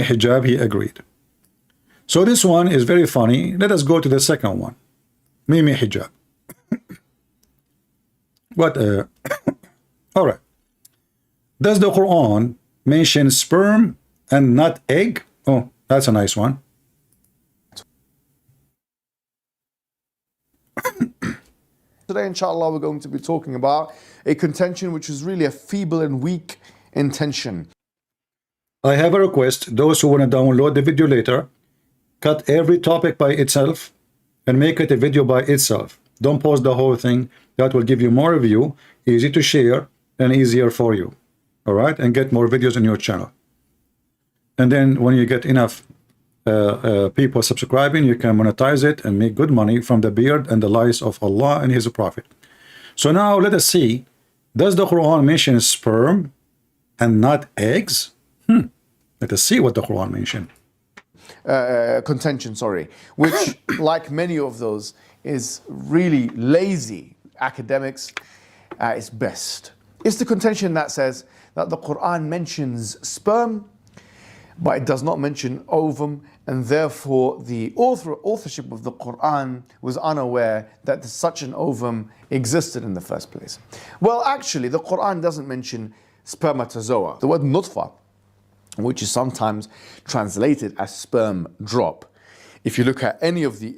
Hijab, he agreed. So this one is very funny. Let us go to the second one. Mimi Hijab. What? All right. Does the Quran mention sperm and not egg? Oh, that's a nice one. Today, inshallah, we're going to be talking about a contention which is really a feeble and weak intention. I have a request. Those who want to download the video later, cut every topic by itself and make it a video by itself. Don't post the whole thing. That will give you more view, easy to share, and easier for you. All right? And get more videos on your channel. And then when you get enough people subscribing, you can monetize it and make good money from the beard and the lies of Allah and His Prophet. So now let us see, does the Quran mention sperm and not eggs? Let us see what the Quran mentioned. Contention, sorry, which, like many of those, is really lazy academics at its best. It's the contention that says that the Quran mentions sperm, but it does not mention ovum, and therefore the authorship of the Quran was unaware that such an ovum existed in the first place. Well, actually, the Quran doesn't mention spermatozoa. The word nutfa, which is sometimes translated as sperm drop. If you look at any of the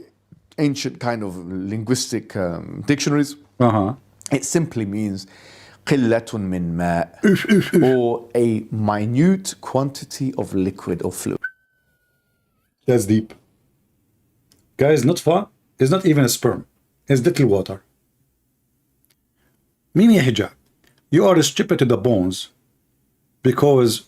ancient kind of linguistic dictionaries, it simply means qillatun min ma', or a minute quantity of liquid or fluid. That's deep. Guys, nutfa is not even a sperm. It's little water. Mimi Hijab, you are stupid to the bones because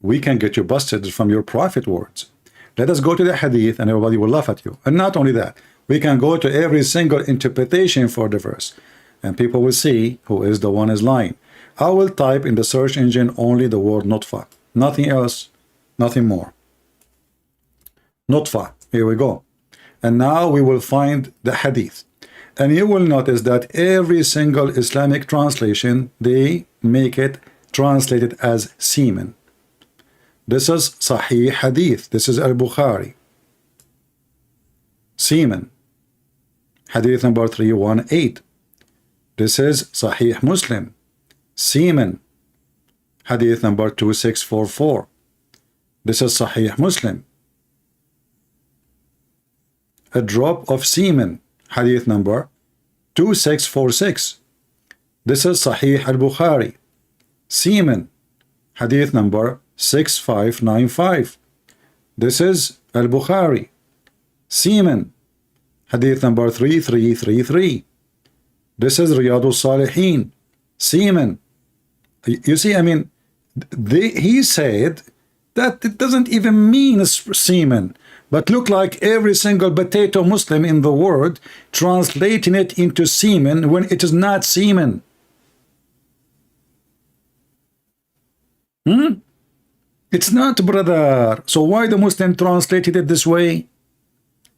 we can get you busted from your prophet words. Let us go to the hadith and everybody will laugh at you. And not only that, we can go to every single interpretation for the verse and people will see who is the one is lying. I will type in the search engine only the word nutfa, nothing else, nothing more. Nutfa, here we go. And now we will find the hadith. And you will notice that every single Islamic translation, they make it translated as semen. This is Sahih Hadith. This is Al-Bukhari. Semen. Hadith number 318. This is Sahih Muslim. Semen. Hadith number 2644. This is Sahih Muslim. A drop of semen. Hadith number 2646. This is Sahih Al-Bukhari. Semen. Hadith number 6595. This is Al-Bukhari. Semen. Hadith number 3333. This is Riyadus Salihin. Semen. You see, I mean, he said that it doesn't even mean semen, but look like every single potato Muslim in the world translating it into semen when it is not semen. It's not, brother. So why the Muslim translated it this way?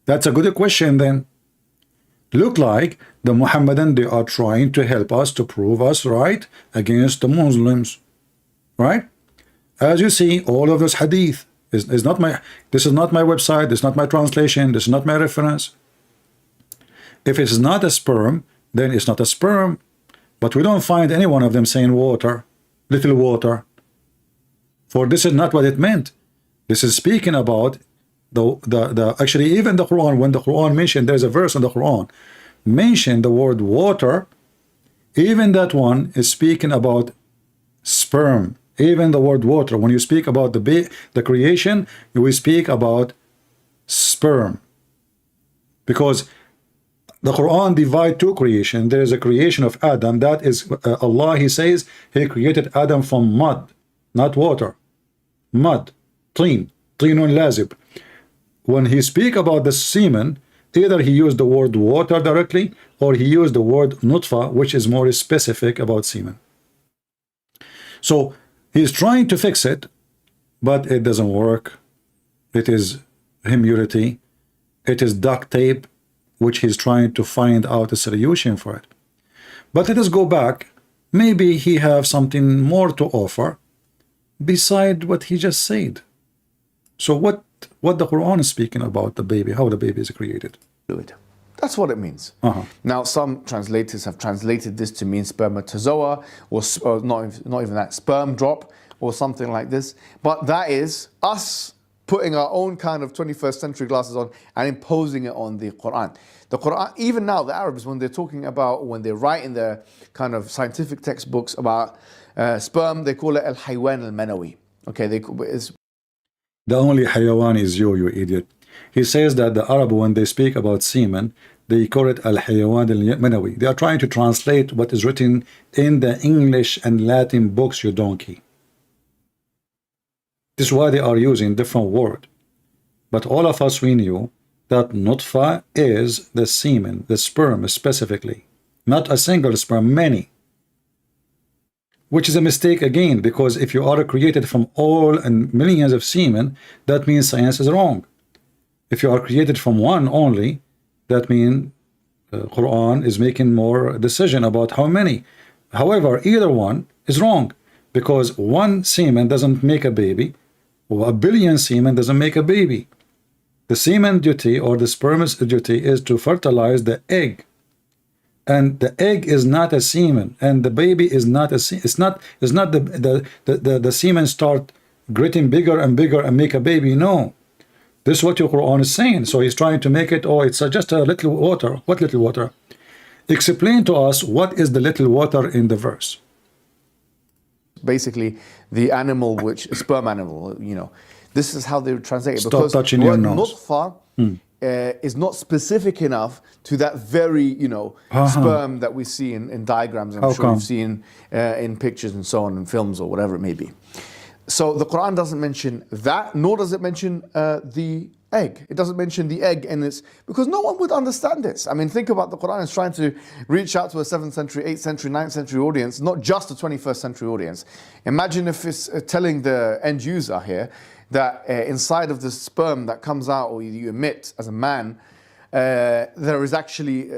That's a good question then. Look like the Muhammadan, they are trying to help us, to prove us right against the Muslims. Right? As you see, all of this hadith is not my, this is not my website, this is not my translation, this is not my reference. If it's not a sperm, then it's not a sperm. But we don't find any one of them saying water, little water. For this is not what it meant. This is speaking about actually even the Quran, when the Quran mentioned, there's a verse in the Quran mentioned the word water, even that one is speaking about sperm. Even the word water, when you speak about the creation, you will speak about sperm, because the Quran divide two creation. There is a creation of Adam, that is Allah, he says he created Adam from mud, not water. Mud, trinun lazib. When he speak about the semen, either he used the word water directly, or he used the word nutfa, which is more specific about semen. So he's trying to fix it, but it doesn't work. It is humility. It is duct tape, which he's trying to find out a solution for it. But let us go back. Maybe he have something more to offer beside what he just said. So what the Quran is speaking about the baby, how the baby is created? Fluid. That's what it means. Uh-huh. Now, some translators have translated this to mean spermatozoa, or not even that, sperm drop, or something like this. But that is us putting our own kind of 21st century glasses on and imposing it on the Quran. The Quran, even now, the Arabs, when they're talking about, when they write in their kind of scientific textbooks about sperm, they call it al-haywan al-manawi. Okay, the only hayawan is you idiot. He says that the Arab, when they speak about semen, they call it al-hayawan al-manawi. They are trying to translate what is written in the English and Latin books, you donkey. This is why they are using different word. But all of us, we knew that nutfa is the semen, the sperm specifically. Not a single sperm, many. Which is a mistake again, because if you are created from all and millions of semen, that means science is wrong. If you are created from one only, that means Quran is making more decision about how many. However, either one is wrong, because one semen doesn't make a baby, or a billion semen doesn't make a baby. The semen duty or the sperm's duty is to fertilize the egg, and the egg is not a semen, and the baby is not a it's not the semen start getting bigger and bigger and make a baby. No, this is what your Quran is saying. So he's trying to make it, oh, it's just a little water. What little water? Explain to us what is the little water in the verse. Basically the animal, which sperm animal, you know, this is how they would translate it. Stop because touching your nose. Nutfa is not specific enough to that very, you know, sperm that we see in diagrams. I'm sure you've seen in pictures and so on, in films or whatever it may be. So the Quran doesn't mention that, nor does it mention the egg. It doesn't mention the egg, and it's because no one would understand this. I mean, think about the Quran is trying to reach out to a 7th century, 8th century, 9th century audience, not just a 21st century audience. Imagine if it's telling the end user here that inside of the sperm that comes out or you emit as a man, there is actually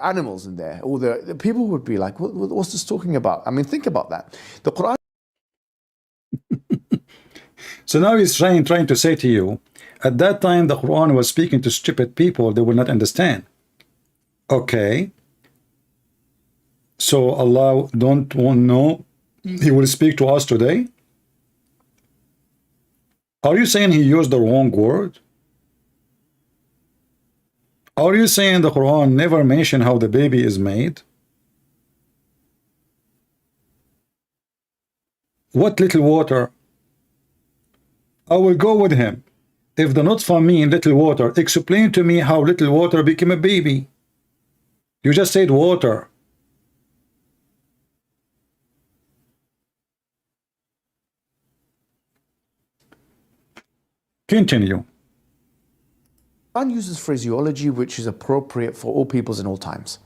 animals in there. Or the people would be like, what's this talking about? I mean, think about that. The Quran. So now he's trying to say to you, at that time the Quran was speaking to stupid people, they will not understand. Okay. So Allah don't want to know He will speak to us today? Are you saying He used the wrong word? Are you saying the Quran never mentioned how the baby is made? What little water? I will go with him. If the nutfa mean little water, explain to me how little water became a baby. You just said water. Continue. Quran uses phraseology which is appropriate for all peoples in all times.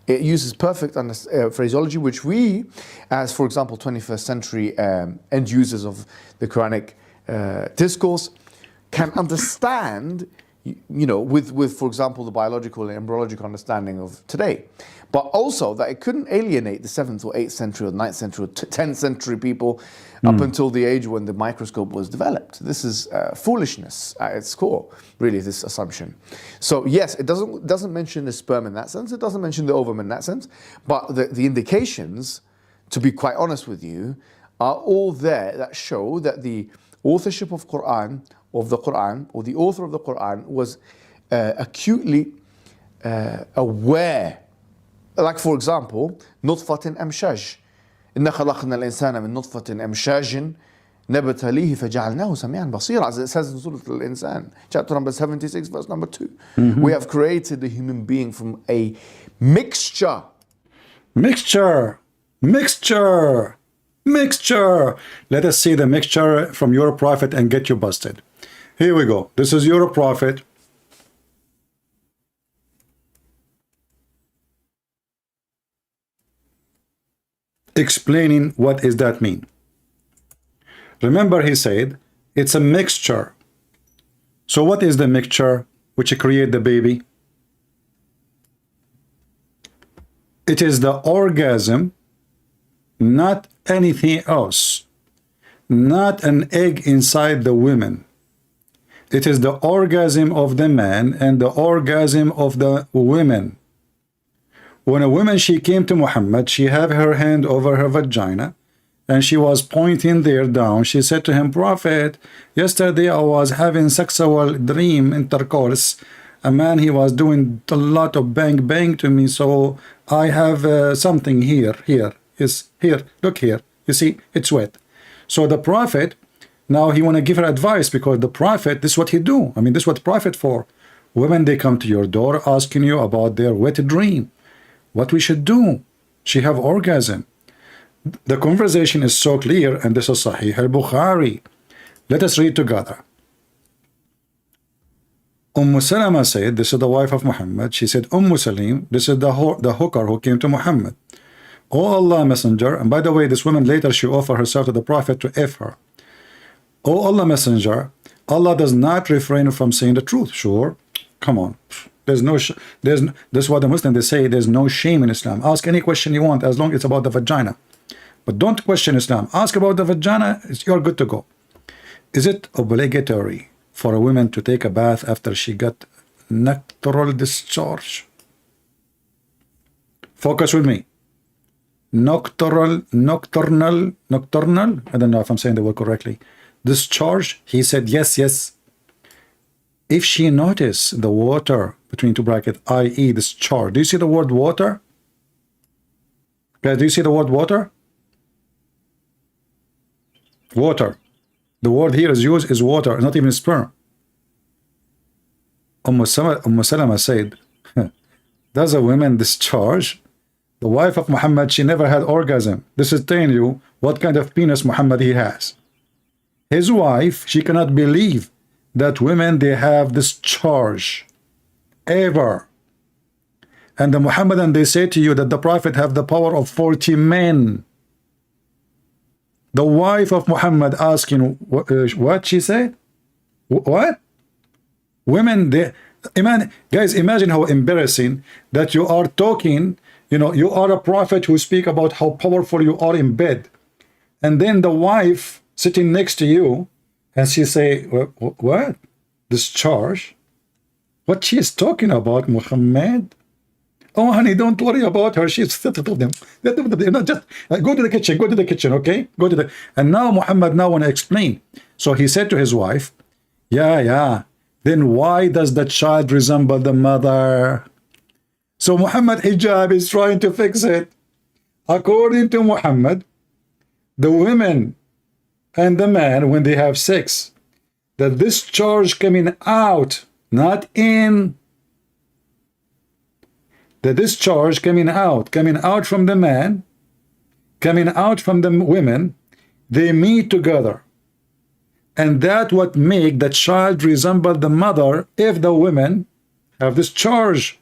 It uses perfect phraseology which we, as for example 21st century end users of the Quranic discourse, can understand, you know, with for example the biological and embryological understanding of today, but also that it couldn't alienate the 7th or 8th century or 9th century or 10th century people up until the age when the microscope was developed. This is foolishness at its core, really, this assumption. So yes, it doesn't mention the sperm in that sense, it doesn't mention the ovum in that sense, but the indications, to be quite honest with you, are all there that show that the authorship of the Quran, or the author of the Quran was acutely aware. Like for example, نطفة أمشاج إن خلقنا الإنسان من نطفة أمشاج نبتليه فجعلناه سميعا بصيرا, as it says in Surah Al-Insan, chapter number 76, verse number 2. We have created the human being from a mixture. Mixture. Let us see the mixture from your prophet and get you busted. Here we go. This is your prophet. Explaining what does that mean. Remember, he said it's a mixture. So what is the mixture which create the baby? It is the orgasm, not anything else. Not an egg inside the woman. It is the orgasm of the man and the orgasm of the women. When a woman, she came to Muhammad, she had her hand over her vagina, and she was pointing there down. She said to him, Prophet, yesterday I was having sexual dream intercourse. A man, he was doing a lot of bang bang to me, so I have something here, here, look here. You see, it's wet. So the Prophet, now he want to give her advice, because the Prophet, this is what he do. I mean, this is what Prophet for. Women, they come to your door asking you about their wet dream. What we should do? She have orgasm. The conversation is so clear, and this is Sahih al-Bukhari. Let us read together. Salama said, this is the wife of Muhammad. She said, Salim, this is the hooker who came to Muhammad. O Allah Messenger, and by the way, this woman later she offered herself to the Prophet to F her. O Allah Messenger, Allah does not refrain from saying the truth. Sure, come on. There's no, this is what the Muslims they say. There's no shame in Islam. Ask any question you want as long as it's about the vagina. But don't question Islam. Ask about the vagina, you're good to go. Is it obligatory for a woman to take a bath after she got nocturnal discharge? Focus with me. Nocturnal, I don't know if I'm saying the word correctly. Discharge, he said yes, yes. If she noticed the water between two brackets, i.e. discharge. Do you see the word water? Guys, do you see the word water? Water. The word here is used is water, not even sperm. Salama said, does a woman discharge? The wife of Muhammad, she never had orgasm. This is telling you what kind of penis Muhammad he has. His wife, she cannot believe that women, they have discharge. Ever. And the Muhammadan, they say to you that the Prophet have the power of 40 men. The wife of Muhammad asking, what she said? What? Women, they, guys, imagine how embarrassing that you are talking, you know, you are a prophet who speak about how powerful you are in bed. And then the wife sitting next to you, and she say, what? Discharge? What she is talking about, Muhammad? Oh, honey, don't worry about her. She's just go to the kitchen, okay? Go to the. And now Muhammad now want to explain. So he said to his wife, yeah. Then why does the child resemble the mother? So Mohamad Hijab is trying to fix it. According to Muhammad, the women and the man, when they have sex, the discharge coming out, not in. The discharge coming out from the man, coming out from the women, they meet together. And that what make the child resemble the mother if the women have discharge,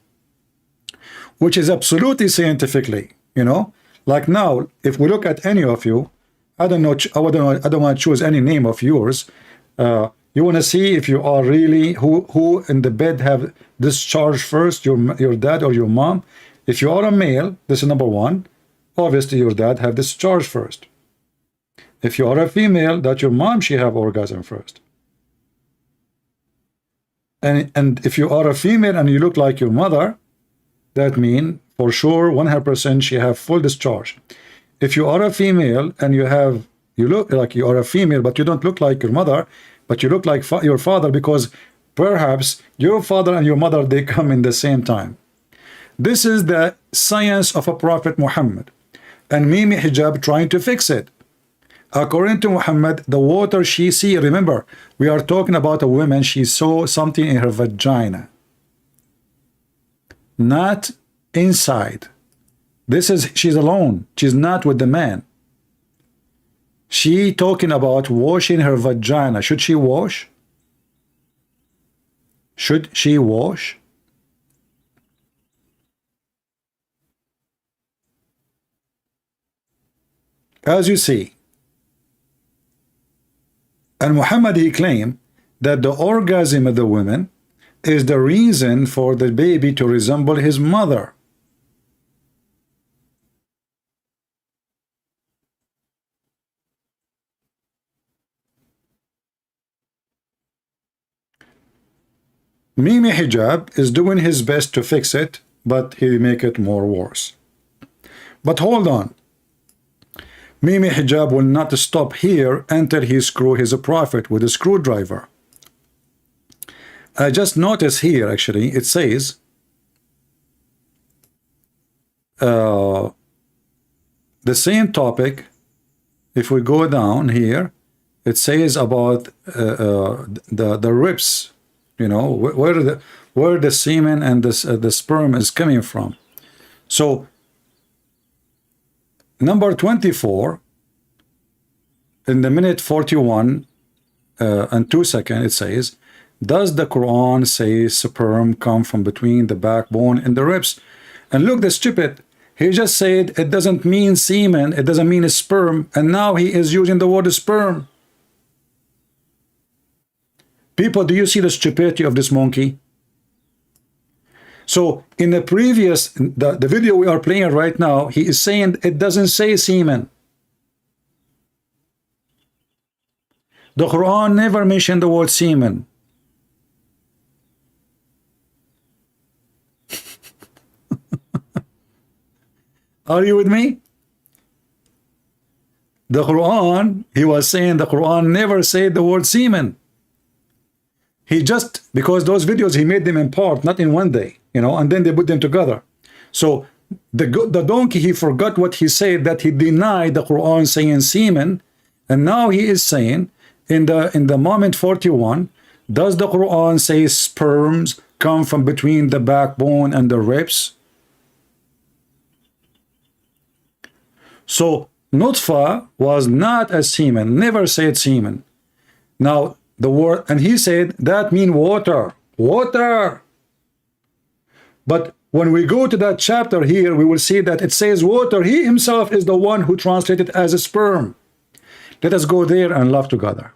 which is absolutely scientifically, you know. Like now, if we look at any of you, I don't know, I don't want to choose any name of yours. You want to see if you are really who in the bed have discharge first, your dad or your mom. If you are a male, this is number one. Obviously, your dad have discharge first. If you are a female, that your mom, she have orgasm first. And if you are a female and you look like your mother, that mean for sure 100% she have full discharge. If you are a female and you look like you are a female, but you don't look like your mother, but you look like your father, because perhaps your father and your mother, they come in the same time. This is the science of a Prophet Muhammad. And Mimi Hijab trying to fix it. According to Muhammad, the water she see, remember, we are talking about a woman, she saw something in her vagina. Not inside. She's alone. She's not with the man. She talking about washing her vagina. Should she wash? Should she wash? As you see, and Muhammad, he claimed that the orgasm of the women is the reason for the baby to resemble his mother. Mimi Hijab is doing his best to fix it, but he make it more worse. But hold on. Mimi Hijab will not stop here until he screw his prophet with a screwdriver. I just noticed here, actually, it says the same topic. If we go down here, it says about the ribs, you know, where the semen and the sperm is coming from. So number 24 in the minute 41 and 2 seconds, it says, does the Quran say sperm come from between the backbone and the ribs? And look, the stupid, he just said it doesn't mean semen, it doesn't mean a sperm, and now he is using the word sperm. People, do you see the stupidity of this monkey? So in the previous, the video we are playing right now, he is saying it doesn't say semen. The Quran never mentioned the word semen. Are you with me? The Quran, he was saying the Quran never said the word semen. He just, because those videos, he made them in part, not in one day, you know, and then they put them together. So the donkey, he forgot what he said, that he denied the Quran saying semen, and now he is saying in the moment 41, does the Quran say sperms come from between the backbone and the ribs? So nutfa was not a semen, never said semen. Now the word, and he said that mean water, water. But when we go to that chapter here, we will see that it says water. He himself is the one who translated as a sperm. Let us go there and laugh together.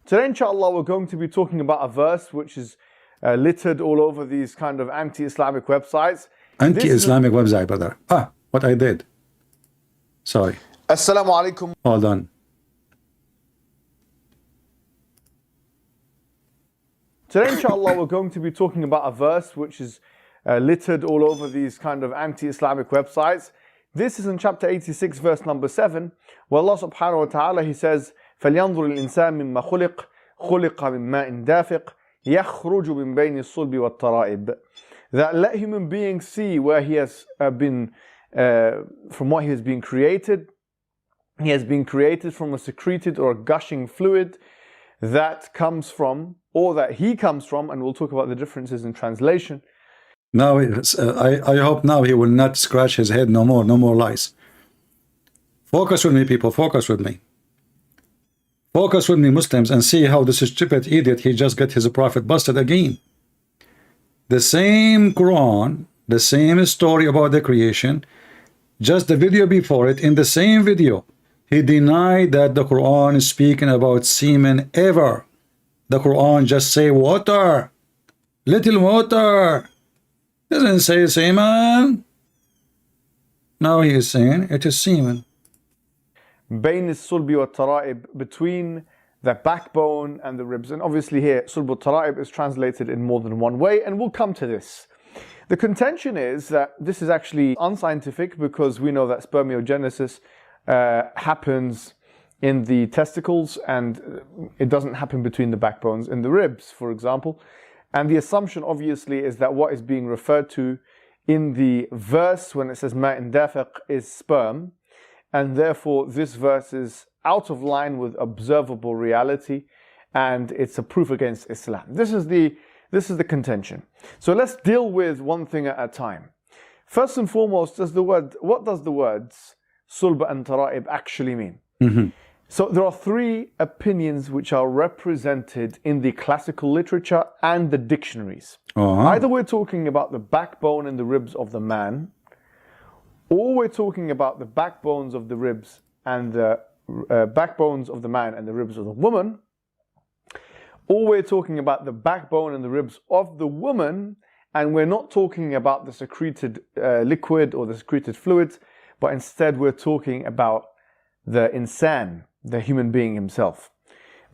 Today, inshallah, we're going to be talking about a verse which is littered all over these kind of anti-Islamic websites. Anti-Islamic website, brother. Ah, what I did. Sorry. Assalamu alaikum. Hold on. Today, inshallah, we're going to be talking about a verse which is littered all over these kind of anti-Islamic websites. This is in chapter 86, verse number 7, where Allah subhanahu wa ta'ala, he says, فَلْيَنْظُرِ الْإِنسَانِ مِمَّا خُلِقَ خُلِقَ مِنْ مَاءٍ دَافِقٍ يَخْرُجُ مِنْ بَيْنِ الصُّلْبِ وَالتَّرَائِبِ. That let human beings see where he has been, from what he has been created. He has been created from a secreted or a gushing fluid that comes from, or that he comes from, and we'll talk about the differences in translation. Now, I hope now he will not scratch his head no more, no more lies. Focus with me, people, focus with me. Focus with me, Muslims, and see how this stupid idiot, he just got his prophet busted again. The same Quran, the same story about the creation, just the video before it, in the same video, he denied that the Quran is speaking about semen ever. The Quran just say water, little water. Doesn't say semen. Now he is saying it is semen. بين الصلب والترائب, between the backbone and the ribs. And obviously here, صلب والترائب is translated in more than one way, and we'll come to this. The contention is that this is actually unscientific, because we know that spermiogenesis happens in the testicles, and it doesn't happen between the backbones and the ribs, for example. And the assumption obviously is that what is being referred to in the verse when it says ma'in dafiq is sperm, and therefore this verse is out of line with observable reality, and it's a proof against Islam. This is the contention. So let's deal with one thing at a time. First and foremost, what does the words sulb and tara'ib actually mean? Mm-hmm. So there are three opinions which are represented in the classical literature and the dictionaries. Either we're talking about the backbone and the ribs of the man, or we're talking about the backbones of the ribs and the backbones of the man and the ribs of the woman, or we're talking about the backbone and the ribs of the woman, and we're not talking about the secreted liquid or the secreted fluids, but instead we're talking about the insan, the human being himself.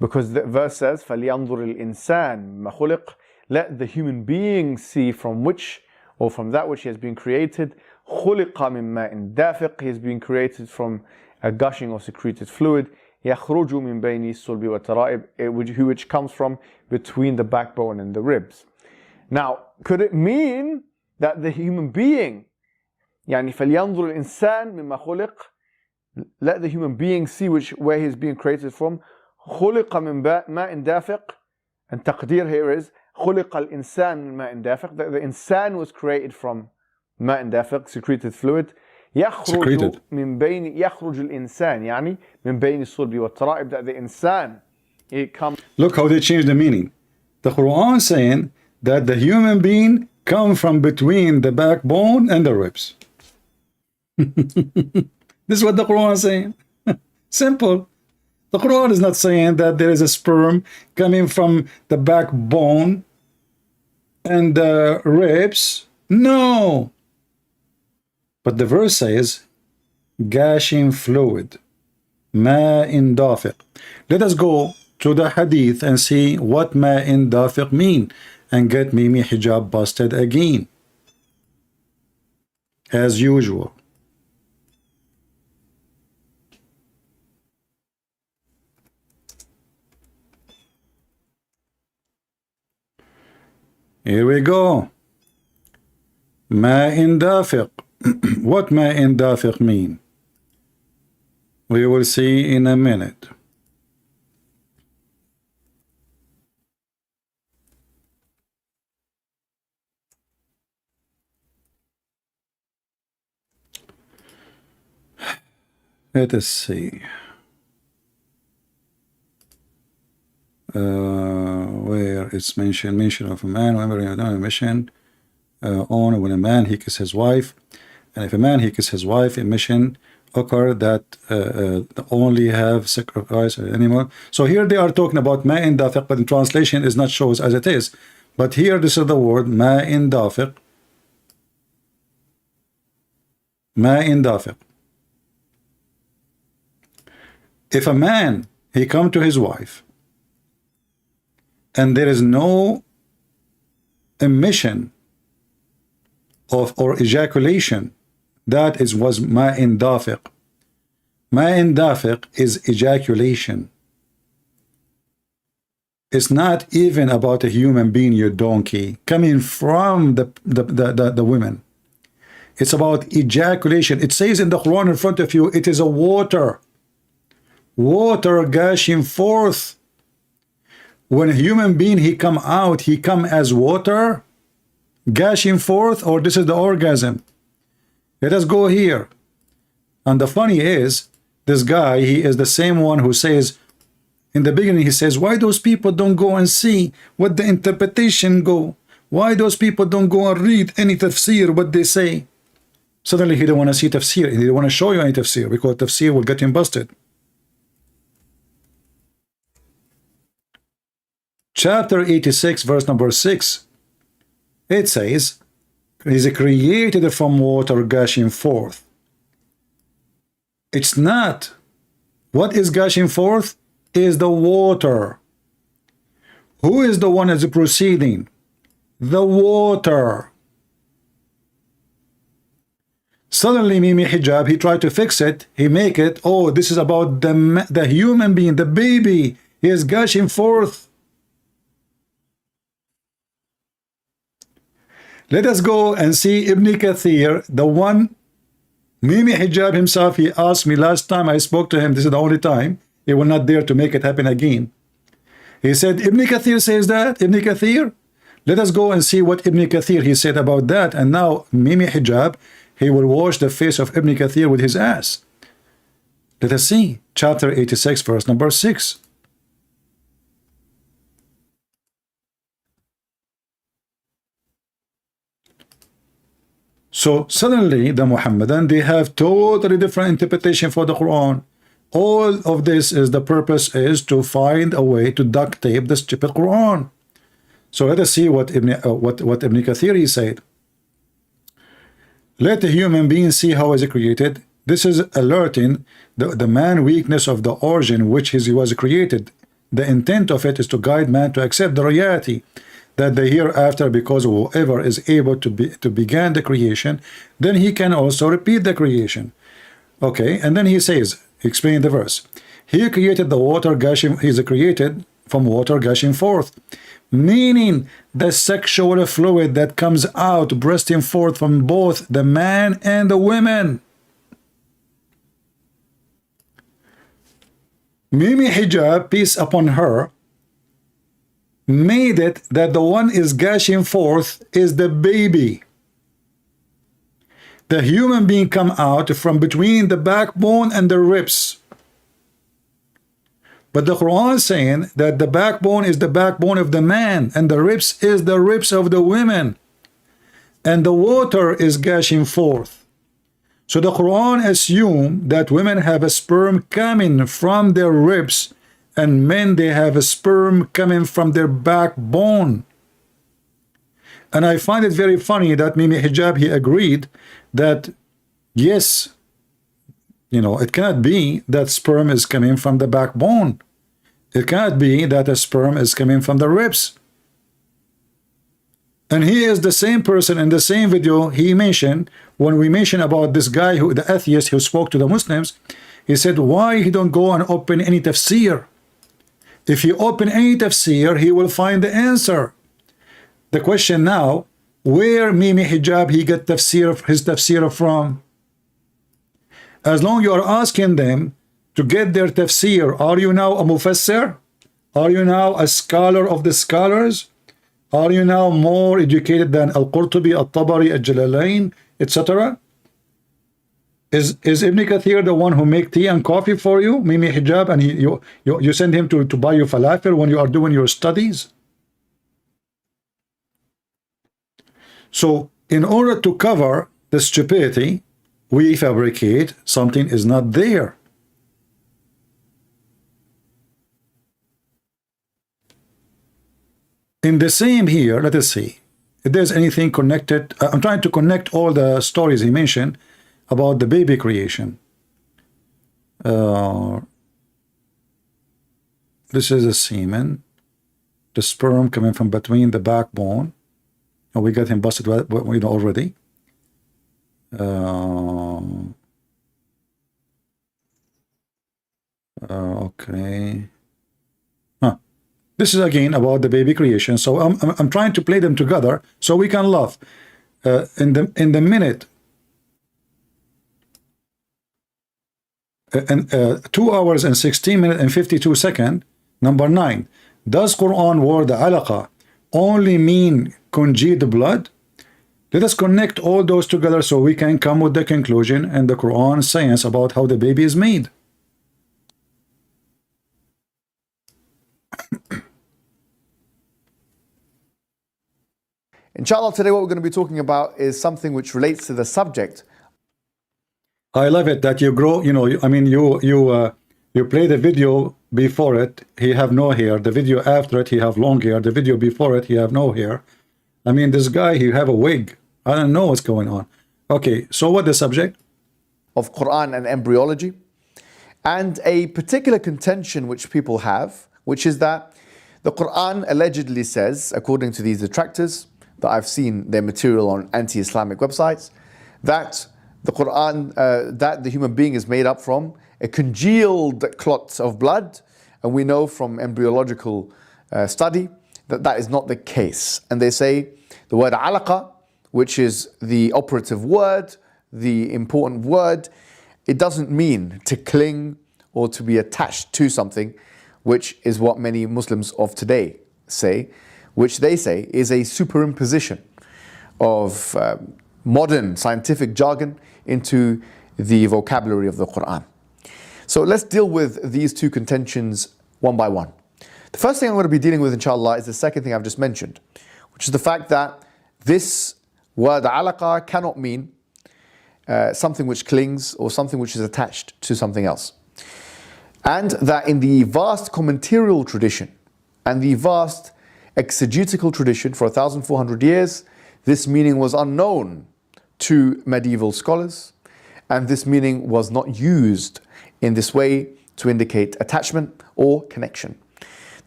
Because the verse says, فَلْيَنْظُرِ الْإِنسَانِ مَا خُلِقَ, let the human being see from which, or from that which he has been created. خُلِقَ مِن مَاءٍ دَافِقٍ, he has been created from a gushing or secreted fluid. يَخْرُجُ مِن بَيْنِ الصُّلْبِ وَالتَّرَائِبِ, which comes from between the backbone and the ribs. Now, could it mean that the human being, يعني فَلْيَنْظُرِ الْإِنسَانِ مِمَّا خُلِقَ, let the human being see where he is being created from. خُلِقَ مِن مَاءٍ دَافِقٍ, and taqdeer here is خُلِقَ الْإِنسَانِ مِن مَاءٍ دَافِقٍ, that the insan was created from ماء دافق, secreted fluid. يخرج من بين, يخرج الإنسان يعني من بين الصلب والترائب, that the insan, it comes. Look how they changed the meaning. The Quran saying that the human being come from between the backbone and the ribs. This is what the Quran is saying. Simple. The Quran is not saying that there is a sperm coming from the backbone and the ribs. No. But the verse says, gushing fluid, ma'in dafiq. Let us go to the hadith and see what ma'in dafiq mean, and get Mimi Hijab busted again. As usual. Here we go. Ma'in dafiq. What ma'in dafiq mean? We will see in a minute. Let us see. Where it's mention of a man, whenever you done a mission on when a man he kisses his wife, and if a man he kisses his wife, a mission occur that only have sacrifice an animal. So here they are talking about ma'in dafiq, but in translation is not shows as it is. But here this is the word ma'in dafiq. Ma'in dafiq. If a man he come to his wife and there is no emission of or ejaculation, that was ma'in dafiq. Ma'in dafiq is ejaculation. It's not even about a human being, you donkey, coming from the women. It's about ejaculation. It says in the Quran in front of you, it is a water gushing forth. When a human being he come out, he come as water gushing forth, or this is the orgasm. Let us go here. And the funny is, this guy, he is the same one who says, in the beginning he says, why those people don't go and see what the interpretation go? Why those people don't go and read any tafsir, what they say? Suddenly he don't want to see tafsir, he don't want to show you any tafsir, because tafsir will get him busted. Chapter 86, verse number 6. It says, is created from water gushing forth. It's not. What is gushing forth is the water. Who is the one that's proceeding? The water. Suddenly Mimi Hijab, he tried to fix it. He make it, oh, this is about the human being, the baby. He is gushing forth. Let us go and see Ibn Kathir, the one, Mimi Hijab himself, he asked me last time I spoke to him, this is the only time, he will not dare to make it happen again. He said, Ibn Kathir says that, Ibn Kathir? Let us go and see what Ibn Kathir he said about that, and now Mimi Hijab, he will wash the face of Ibn Kathir with his ass. Let us see, chapter 86, verse number 6. So suddenly the Muhammadan, they have totally different interpretation for the Quran. All of this is the purpose is to find a way to duct tape the stupid Quran. So let us see what Ibn Kathir he said. Let the human being see how is it created. This is alerting the man weakness of the origin which he was created. the intent of it is to guide man to accept the reality that the hereafter, because whoever is able to begin the creation, then he can also repeat the creation. Okay, and then he says, explain the verse. He created the water gushing, he is created from water gushing forth, meaning the sexual fluid that comes out, bursting forth from both the man and the women. Mimi Hijab, peace upon her, made it that the one is gushing forth is the baby. The human being come out from between the backbone and the ribs. But the Quran is saying that the backbone is the backbone of the man and the ribs is the ribs of the women. And the water is gushing forth. So the Quran assumes that women have a sperm coming from their ribs and men, they have a sperm coming from their backbone. And I find it very funny that Mimi Hijab, he agreed that, yes, you know, it cannot be that sperm is coming from the backbone. It cannot be that a sperm is coming from the ribs. And he is the same person in the same video he mentioned, when we mentioned about this guy, who the atheist who spoke to the Muslims, he said, why he don't go and open any tafsir? If he open any tafsir, he will find the answer. The question now, where Mimi Hijab he get tafsir, his tafsir from? As long you are asking them to get their tafsir, are you now a mufassir? Are you now a scholar of the scholars? Are you now more educated than Al-Qurtubi, Al-Tabari, Al-Jalalain, etc.? Is Ibn Kathir the one who make tea and coffee for you, Mimi Hijab, and you send him to buy you falafel when you are doing your studies? So in order to cover the stupidity, we fabricate something is not there. In the same here, let us see if there's anything connected. I'm trying to connect all the stories he mentioned about the baby creation. This is a semen, the sperm coming from between the backbone. And we got him busted, you know, already. Okay. This is again about the baby creation. So I'm trying to play them together so we can laugh. In the minute and 2 hours and 16 minutes and 52 seconds. Number 9. Does Quran word alaqa only mean congealed blood? Let us connect all those together so we can come with the conclusion and the Quran science about how the baby is made. Inshallah, today what we're going to be talking about is something which relates to the subject. I love it that you grow, you know, I mean, you play the video before it, he have no hair. The video after it, he have long hair. The video before it, he have no hair. I mean, this guy, he have a wig. I don't know what's going on. Okay, so what the subject? Of Quran and embryology. And a particular contention which people have, which is that the Quran allegedly says, according to these detractors, that I've seen their material on anti-Islamic websites, that the Quran, that the human being is made up from a congealed clot of blood, and we know from embryological study that that is not the case. And they say the word alaqa, which is the operative word, the important word, it doesn't mean to cling or to be attached to something, which is what many Muslims of today say, which they say is a superimposition of modern scientific jargon into the vocabulary of the Quran. So let's deal with these two contentions one by one. The first thing I'm going to be dealing with, inshallah, is the second thing I've just mentioned, which is the fact that this word alaqa cannot mean something which clings or something which is attached to something else. And that in the vast commentarial tradition and the vast exegetical tradition for 1,400 years, this meaning was unknown to medieval scholars, and this meaning was not used in this way to indicate attachment or connection.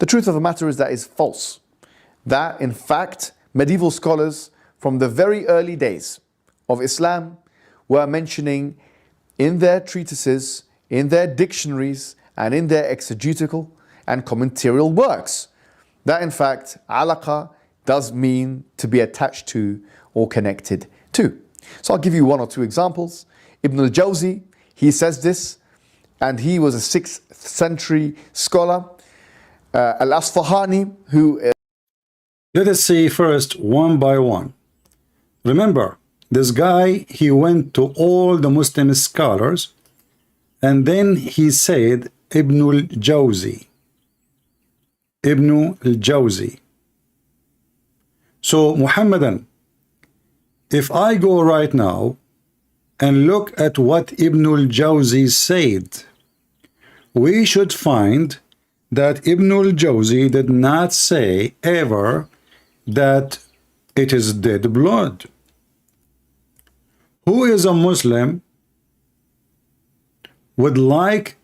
The truth of the matter is that is false. That, in fact, medieval scholars from the very early days of Islam were mentioning in their treatises, in their dictionaries, and in their exegetical and commentarial works, that in fact, alaqa does mean to be attached to or connected to. So I'll give you one or two examples. Ibn al-Jawzi, he says this, and he was a 6th century scholar. Al-Asfahani, who... Let us see first one by one. Remember, this guy, he went to all the Muslim scholars, and then he said, Ibn al-Jawzi. Ibn al-Jawzi. So, Muhammadan, if I go right now and look at what Ibn al-Jawzi said, we should find that Ibn al-Jawzi did not say ever that it is dead blood. Who is a Muslim would like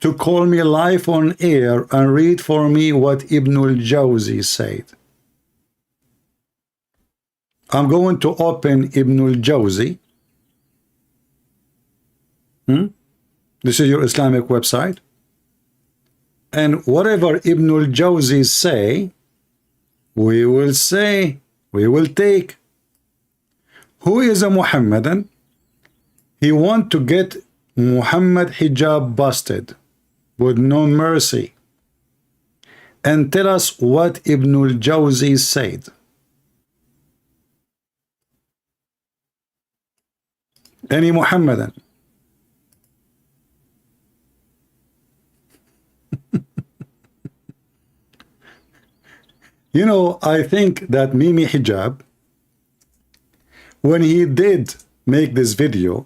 to call me live on air and read for me what Ibn al-Jawzi said? I'm going to open Ibn al-Jawzi. This is your Islamic website. And whatever Ibn al-Jawzi say, we will take. Who is a Muhammadan? He want to get Mohamad Hijab busted with no mercy. And tell us what Ibn al-Jawzi said. Any Muhammadan? You know, I think that Mimi Hijab, when he did make this video,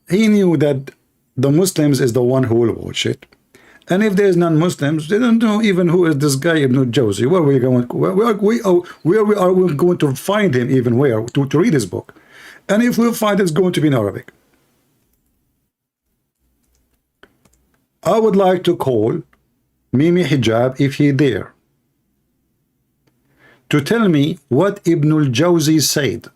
he knew that the Muslims is the one who will watch it. And if there's non-Muslims, they don't know even who is this guy Ibn al-Jawzi. Where we going? Where are we going to find him? Even where to read his book? And if we find it's going to be in Arabic. I would like to call Mimi Hijab if he dare to tell me what Ibn al-Jawzi said.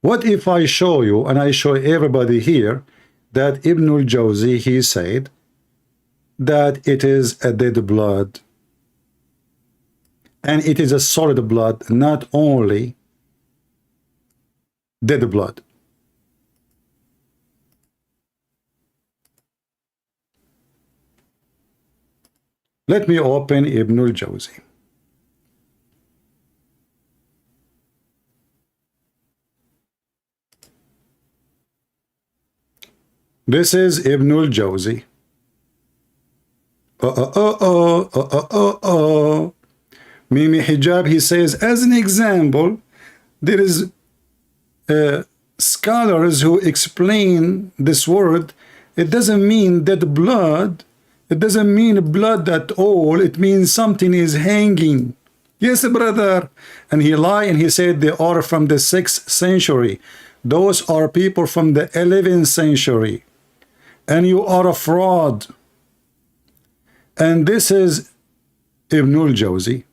What if I show you, and I show everybody here, that Ibn al-Jawzi, he said that it is a dead blood, and it is a solid blood, not only dead blood. Let me open Ibn al-Jawzi. This is Ibn al-Jawzi. Mimi Hijab, he says, as an example, there is scholars who explain this word. It doesn't mean dead blood. It doesn't mean blood at all. It means something is hanging. Yes, brother. And he lied and he said they are from the 6th century. Those are people from the 11th century. And you are a fraud. And this is Ibn al-Jawzi.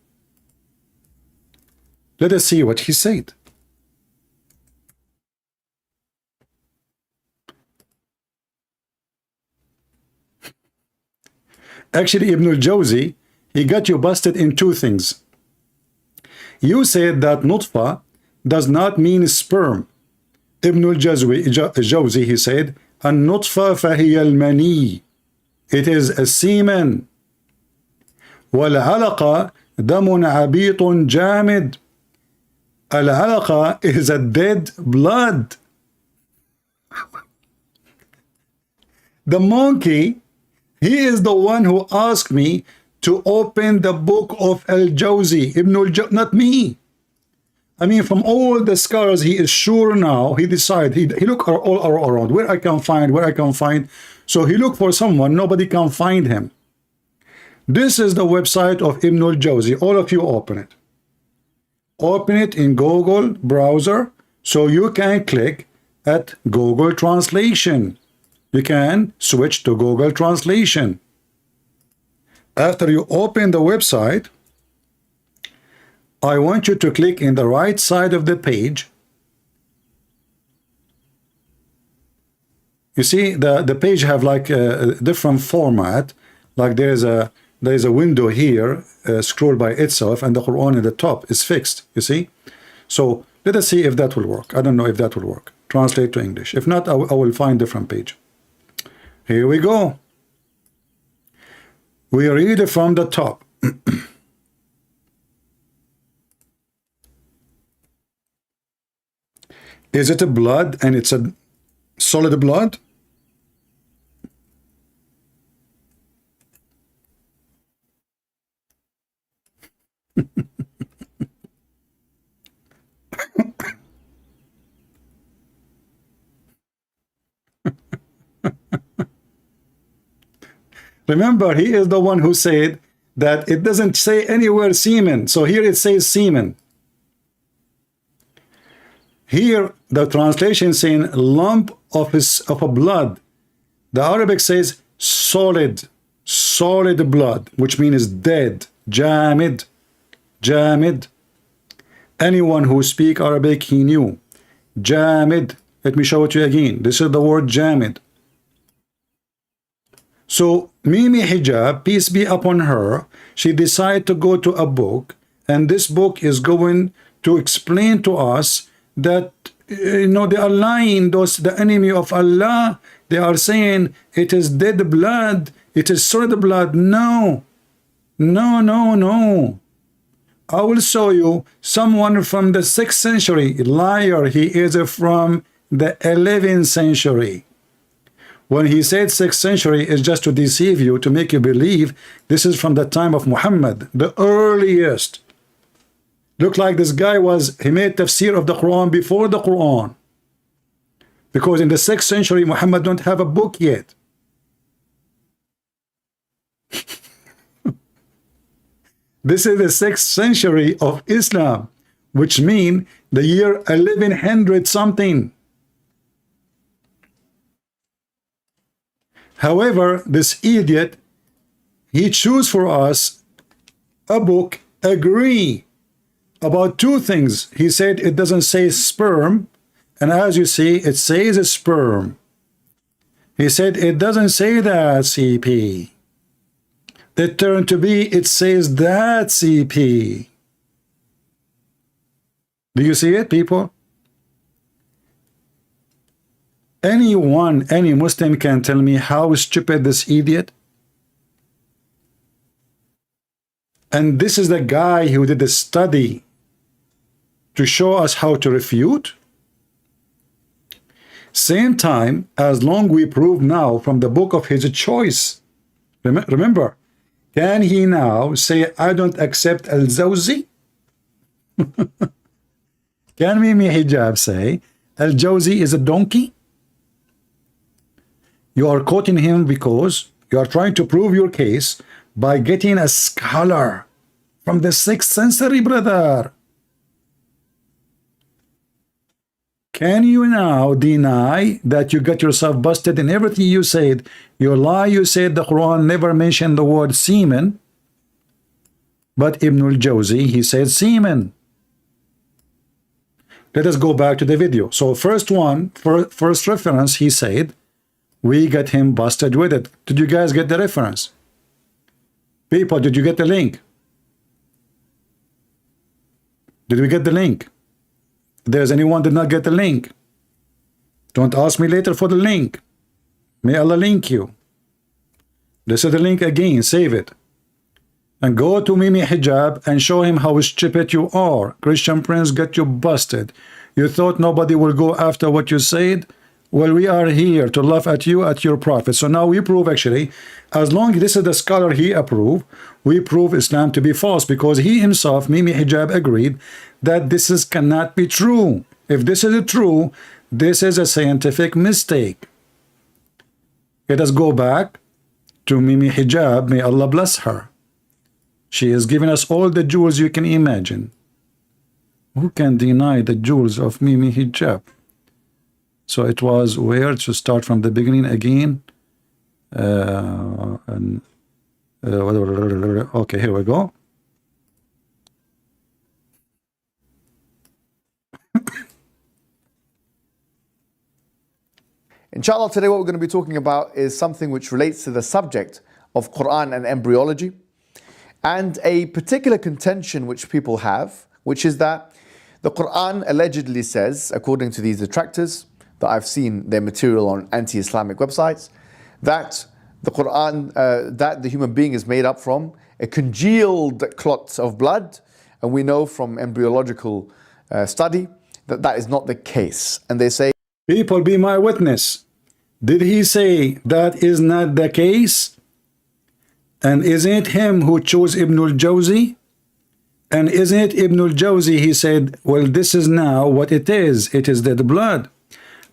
Let us see what he said. Actually, Ibn al-Jawzi, he got you busted in two things. You said that nutfa does not mean sperm. Ibn al-Jawzi, he said, النطفة فهي المني. It is a semen. والعلقة دم عبيط جامد. العلقة is a dead blood. The monkey, he is the one who asked me to open the book of al-Jawzi, Ibn al-Jawzi, not me. I mean, from all the scholars, he is sure now. He decided, he looked all around, where I can find. So he looked for someone, nobody can find him. This is the website of Ibn al-Jawzi. All of you open it. open it in Google browser, so you can click at Google Translation. You can switch to Google Translation. After you open the website, I want you to click in the right side of the page. You see the page have like a different format. Like there's a window here, scroll by itself, and the Quran at the top is fixed. You see? So let us see if that will work. I don't know if that will work. Translate to English. If not, I will find different page. Here we go. We read it from the top. Is it a blood, and it's a solid blood? Remember, he is the one who said that it doesn't say anywhere semen. So here it says semen. Here the translation saying lump of a blood. The Arabic says solid blood, which means dead. Jamid. Anyone who speak Arabic, he knew. Jamid. Let me show it to you again. This is the word jamid. So Mimi Hijab, peace be upon her, she decided to go to a book, and this book is going to explain to us that they are lying. The enemy of Allah, they are saying it is dead blood, it is solid blood. No. I will show you someone from the 6th century. Liar, he is from the 11th century. When he said 6th century, is just to deceive you, to make you believe this is from the time of Muhammad, the earliest. Look like this guy he made tafsir of the Quran before the Quran. Because in the 6th century, Muhammad don't have a book yet. This is the 6th century of Islam, which means the year 1100 something. However, this idiot, he choose for us a book, agree about two things. He said it doesn't say sperm, and as you see, it says a sperm. He said it doesn't say that CP. It turned to be, it says that CP. Do you see it, people? Any Muslim can tell me how stupid this idiot? And this is the guy who did the study to show us how to refute. Same time, as long we prove now from the book of his choice. Remember, can he now say, I don't accept al-Zawzi? Can Mimi Hijab say, al-Jawzi is a donkey? You are quoting him because you are trying to prove your case by getting a scholar from the 6th century, brother. Can you now deny that you got yourself busted in everything you said? You lie, you said the Quran never mentioned the word semen, but Ibn al-Jawzi, he said semen. Let us go back to the video. So first reference, he said, we got him busted with it. Did you guys get the reference? People, did you get the link? Did we get the link? If there's anyone did not get the link, don't ask me later for the link. May Allah link you. This is the link again. Save it. And go to Mimi Hijab and show him how stupid you are. Christian Prince got you busted. You thought nobody will go after what you said? Well, we are here to laugh at you, at your prophet. So now we prove, actually, as long as this is the scholar he approved, we prove Islam to be false, because he himself, Mimi Hijab, agreed that this cannot be true. If this is true, this is a scientific mistake. Let us go back to Mimi Hijab. May Allah bless her. She has given us all the jewels you can imagine. Who can deny the jewels of Mimi Hijab? So it was weird to start from the beginning again. Okay, here we go. Inshallah, today what we're going to be talking about is something which relates to the subject of Quran and embryology, and a particular contention which people have, which is that the Quran allegedly says, according to these detractors, that I've seen their material on anti-Islamic websites, that the Quran, that the human being is made up from a congealed clot of blood, and we know from embryological study that that is not the case. And they say, people, be my witness. Did he say that is not the case? And isn't it him who chose Ibn al-Jawzi? And isn't it Ibn al-Jawzi, he said, well, this is now what it is. It is dead blood.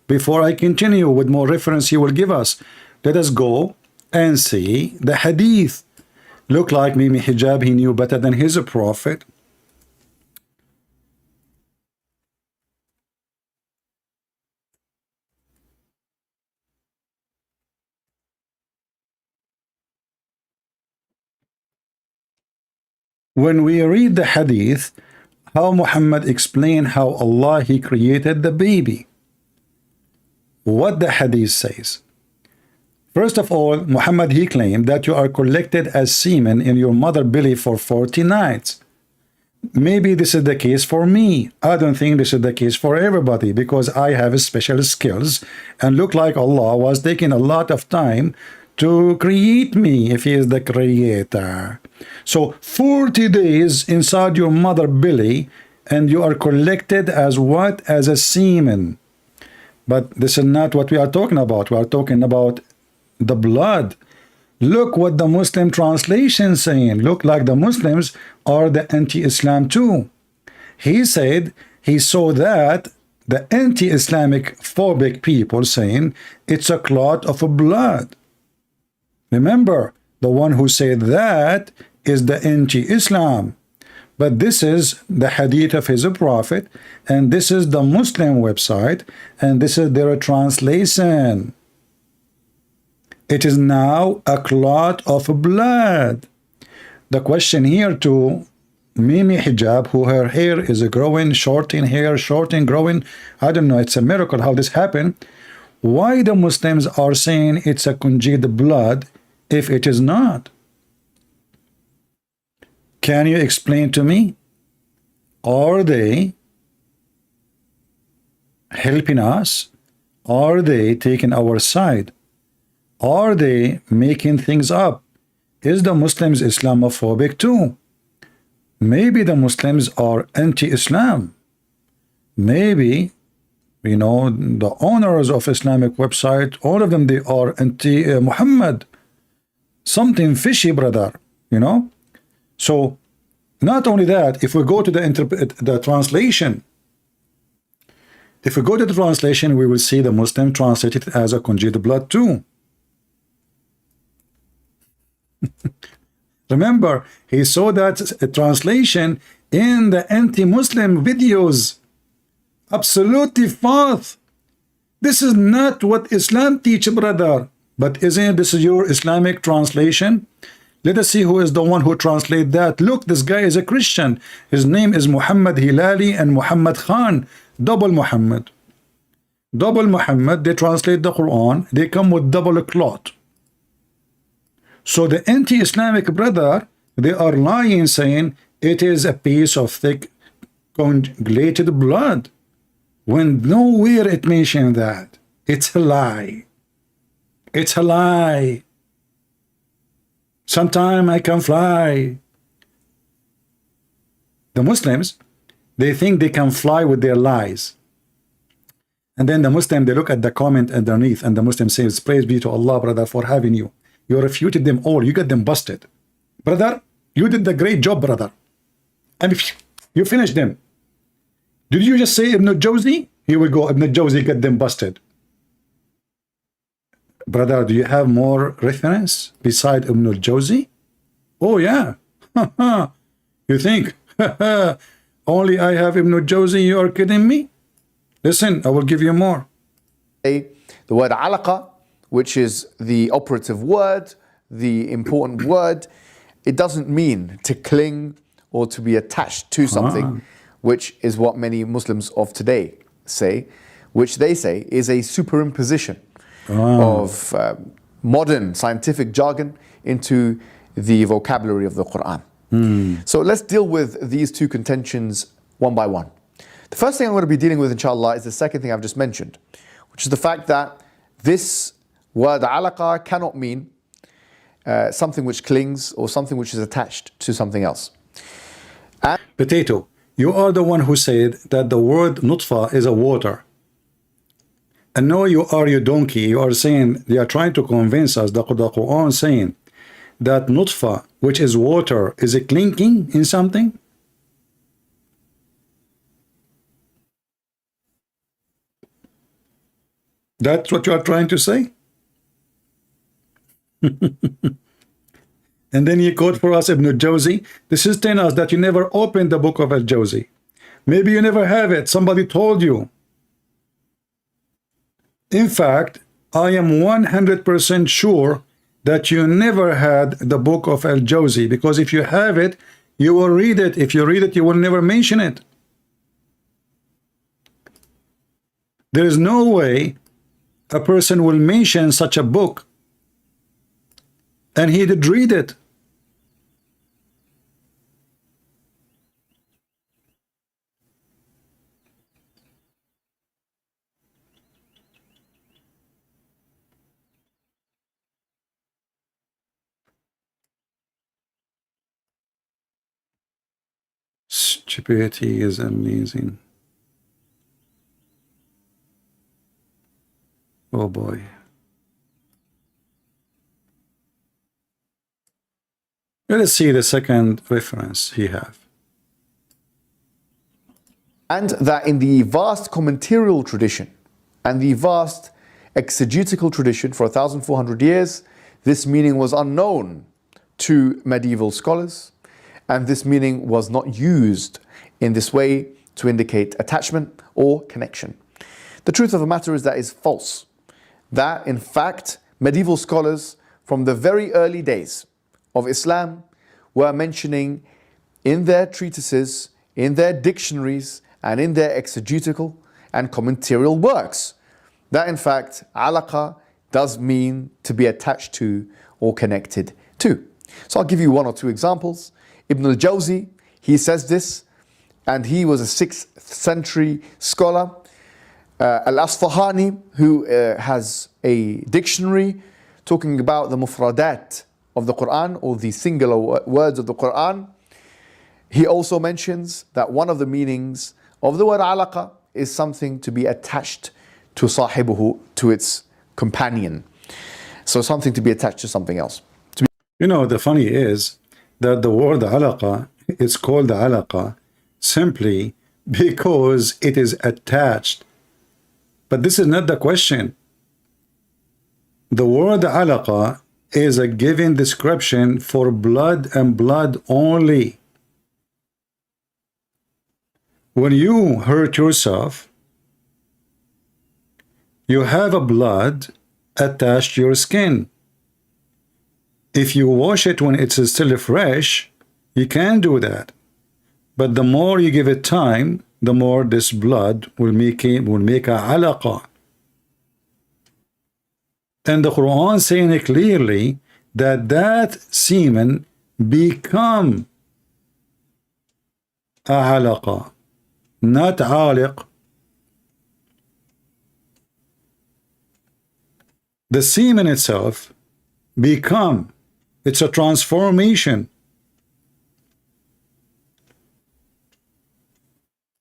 Before I continue with more reference he will give us, let us go and see the hadith. Look like Mimi Hijab, he knew better than his prophet. When we read the hadith, how Muhammad explained how Allah, he created the baby. What the hadith says. First of all, Muhammad, he claimed that you are collected as semen in your mother belly for 40 nights. Maybe this is the case for me. I don't think this is the case for everybody, because I have special skills and look like Allah was taking a lot of time to create me if he is the creator. So 40 days inside your mother belly and you are collected as what? As a semen. But this is not what we are talking about. We are talking about the blood. Look what the Muslim translation is saying. Look like the Muslims are the anti-Islam too. He said he saw that the anti-Islamic phobic people saying it's a clot of blood. Remember, the one who said that is the anti-Islam. But this is the hadith of his prophet, and this is the Muslim website, and this is their translation. It is now a clot of blood. The question here to Mimi Hijab, who her hair is growing, short in hair, short in growing, I don't know, it's a miracle how this happened. Why the Muslims are saying it's a congealed blood if it is not? Can you explain to me? Are they helping us? Are they taking our side? Are they making things up? Is the Muslims Islamophobic too? Maybe the Muslims are anti-Islam. Maybe, you know, the owners of Islamic website, all of them, they are anti-Muhammad. Something fishy, brother, you know. So not only that, if we go to the translation, if we go to the translation, we will see the Muslim translated as a congealed blood too. Remember, he saw that translation in the anti-Muslim videos. Absolutely false. This is not what Islam teaches, brother. But isn't this your Islamic translation? Let us see who is the one who translates that. Look, this guy is a Christian. His name is Muhammad Hilali and Muhammad Khan. Double Muhammad. Double Muhammad, they translate the Quran. They come with double cloth. So the anti-Islamic brother, they are lying, saying it is a piece of thick coagulated blood, when nowhere it mentioned that. It's a lie. It's a lie. Sometime I can fly. The Muslims, they think they can fly with their lies. And then the Muslim, they look at the comment underneath, and the Muslim says, praise be to Allah, brother, for having you. You refuted them all. You got them busted. Brother, you did the great job, brother. And if you finished them. Did you just say Ibn al-Jawzi? Here we go. Ibn al-Jawzi got them busted. Brother, do you have more reference beside Ibn al-Jawzi? Oh, yeah. You think? Only I have Ibn Jawzi, you are kidding me? Listen, I will give you more. The word alaqa, which is the operative word, the important word, it doesn't mean to cling or to be attached to something, which is what many Muslims of today say, which they say is a superimposition of modern scientific jargon into the vocabulary of the Quran. So let's deal with these two contentions one by one. The first thing I'm going to be dealing with, inshallah, is the second thing I've just mentioned, which is the fact that this word alaqa cannot mean something which clings or something which is attached to something else. Potato, you are the one who said that the word nutfa is a water. And now you are, you donkey, you are saying, they are trying to convince us, the Quran saying that nutfa, which is water, is a clinking in something? That's what you are trying to say? And then you quote for us Ibn Jawzi. This is telling us that you never opened the book of Al-Jawzi. Maybe you never have it. Somebody told you. In fact, I am 100% sure that you never had the book of Al-Jawzi, because if you have it, you will read it. If you read it, you will never mention it. There is no way a person will mention such a book, and he did read it. Stupidity is amazing. Oh boy. Let us see the second reference he have. And that in the vast commentarial tradition and the vast exegetical tradition for 1,400 years, this meaning was unknown to medieval scholars, and this meaning was not used in this way to indicate attachment or connection. The truth of the matter is that is false. That, in fact, medieval scholars from the very early days of Islam were mentioning in their treatises, in their dictionaries, and in their exegetical and commentarial works that, in fact, alaqa does mean to be attached to or connected to. So I'll give you one or two examples. Ibn al-Jawzi, he says this, and he was a 6th century scholar. Al-Asfahani, who has a dictionary talking about the mufradat of the Quran, or the singular words of the Quran, he also mentions that one of the meanings of the word alaqa is something to be attached to sahibuhu, to its companion. So something to be attached to something else. You know, the funny is that the word alaqa is called alaqa simply because it is attached. But this is not the question. The word alaqa is a given description for blood and blood only. When you hurt yourself, you have a blood attached to your skin. If you wash it when it's still fresh, you can do that. But the more you give it time, the more this blood will make a alaqa. And the Quran saying it clearly that semen become a alaqa, not aliq. The semen itself become, it's a transformation.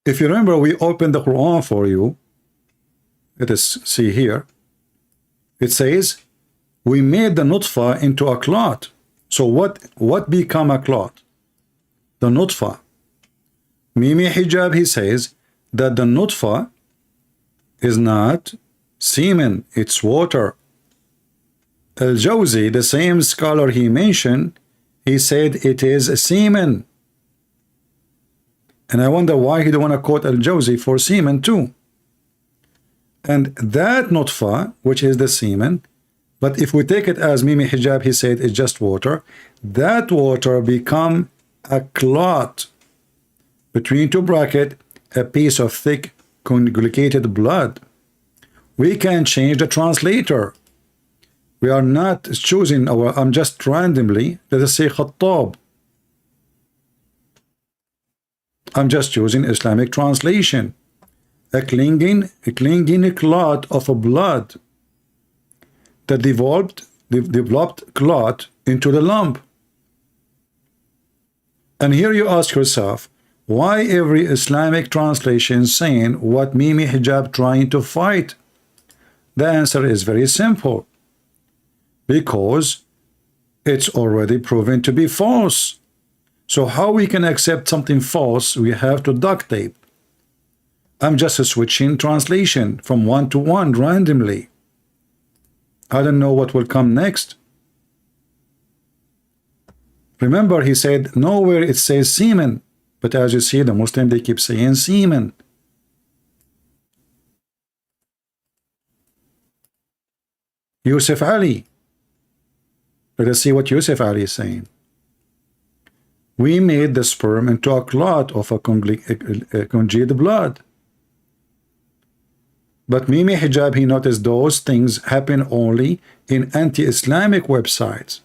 If you remember, we opened the Quran for you. Let us see here. It says, we made the nutfa into a clot. So what become a clot? The nutfa. Mimi Hijab, he says that the nutfa is not semen, it's water. Al-Jawzi, the same scholar he mentioned, he said it is a semen. And I wonder why he don't want to quote al-Jawzi for semen too. And that nutfa, which is the semen, but if we take it as Mimi Hijab, he said it's just water, that water become a clot, between two brackets, a piece of thick conjugated blood. We can change the translator. We are not choosing our, I'm just randomly, let us say Khattab. I'm just choosing Islamic translation. A clinging clot of a blood that developed clot into the lump. And here you ask yourself, why every Islamic translation saying what Mimi Hijab trying to fight? The answer is very simple. Because it's already proven to be false. So how we can accept something false? We have to duct tape. I'm just switching translation from one to one randomly. I don't know what will come next. Remember, he said nowhere it says semen, but as you see, the Muslim, they keep saying semen. Yusuf Ali. Let us see what Yusuf Ali is saying. We made the sperm into a clot of a congealed blood. But Mimi Hijab, he noticed those things happen only in anti-Islamic websites.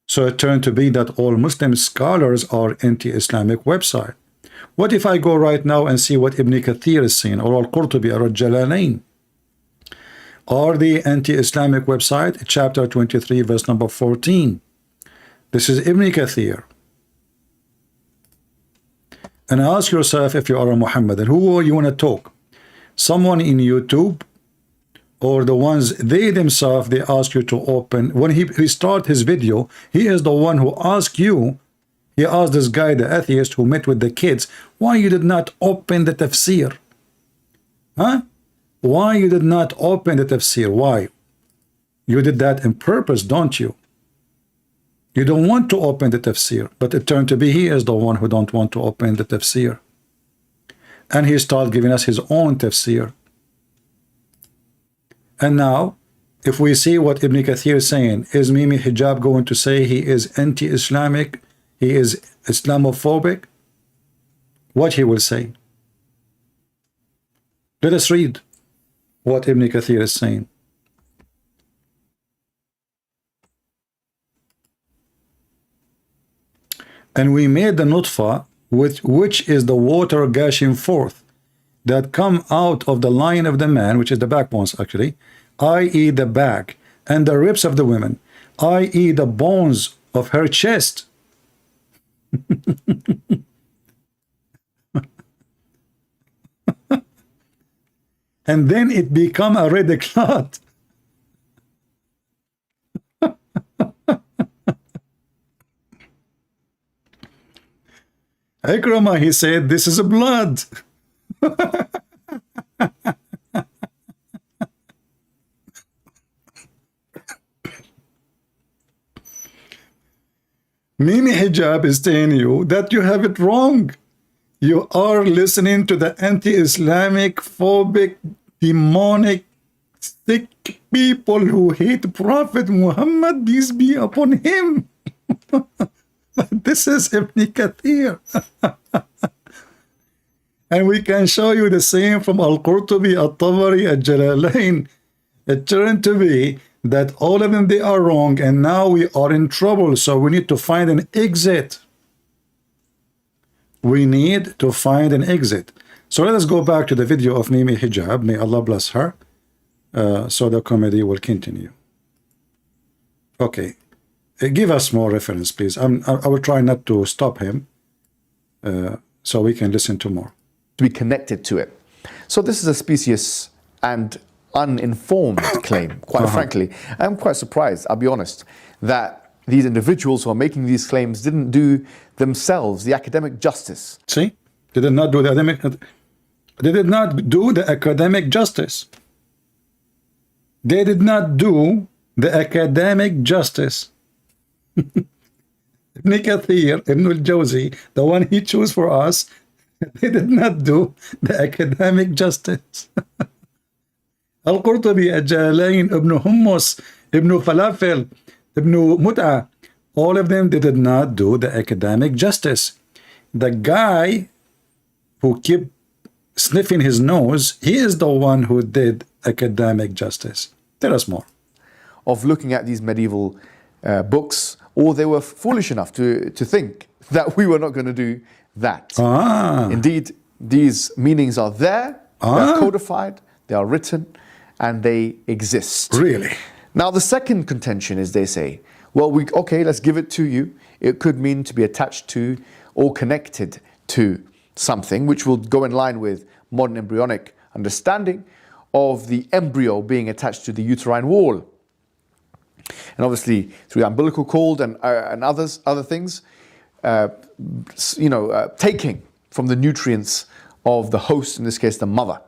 So it turned to be that all Muslim scholars are anti-Islamic website. What if I go right now and see what Ibn Kathir is saying, or Al-Qurtubi, or Al-Jalalain? Are the anti-Islamic website, chapter 23, verse number 14. This is Ibn Kathir. And ask yourself, if you are a Muhammadan, who you want to talk? Someone in YouTube, or the ones they themselves, they ask you to open. When he start his video, he is the one who asked you, he asked this guy, the atheist who met with the kids, why you did not open the tafsir? Huh? Why you did not open the tafsir? Why? You did that on purpose, don't you? You don't want to open the tafsir, but it turned to be he is the one who don't want to open the tafsir. And he started giving us his own tafsir. And now, if we see what Ibn Kathir is saying, is Mimi Hijab going to say he is anti-Islamic, he is Islamophobic? What he will say? Let us read what Ibn Kathir is saying. And we made the nutfa, which is the water gushing forth, that come out of the line of the man, which is the backbones actually, i.e. the back, and the ribs of the women, i.e. the bones of her chest. And then it become a red clot. Ikramah, he said, this is a blood. Mimi Hijab is telling you that you have it wrong. You are listening to the anti-Islamic, phobic, demonic, sick people who hate Prophet Muhammad, peace be upon him. This is Ibn Kathir. And we can show you the same from Al-Qurtubi, Al-Tabari, Al-Jalalain. It turned to be that all of them, they are wrong, and now we are in trouble, so we need to find an exit. We need to find an exit. So let us go back to the video of Mimi Hijab, may Allah bless her, so the comedy will continue. Okay. Give us more reference, please. I will try not to stop him, so we can listen to more. To be connected to it. So this is a specious and uninformed claim, quite frankly. I'm quite surprised, I'll be honest, that these individuals who are making these claims didn't do themselves the academic justice. See? They did not do the academic, they did not do the academic justice. They did not do the academic justice. Ibn Kathir, Ibn al-Jawzi, the one he chose for us, they did not do the academic justice. Al-Qurtubi, Al-Jalalain, Ibn Hummus, Ibn Falafel, Ibn Mut'a, all of them, they did not do the academic justice. The guy who kept sniffing his nose, he is the one who did academic justice. Tell us more. Of looking at these medieval books, or they were foolish enough to think that we were not going to do that. Indeed, these meanings are there, they are codified, they are written, and they exist. Really? Now, the second contention is they say, well, okay, let's give it to you. It could mean to be attached to or connected to something, which will go in line with modern embryonic understanding of the embryo being attached to the uterine wall. And obviously, through the umbilical cord and other things, taking from the nutrients of the host, in this case, the mother.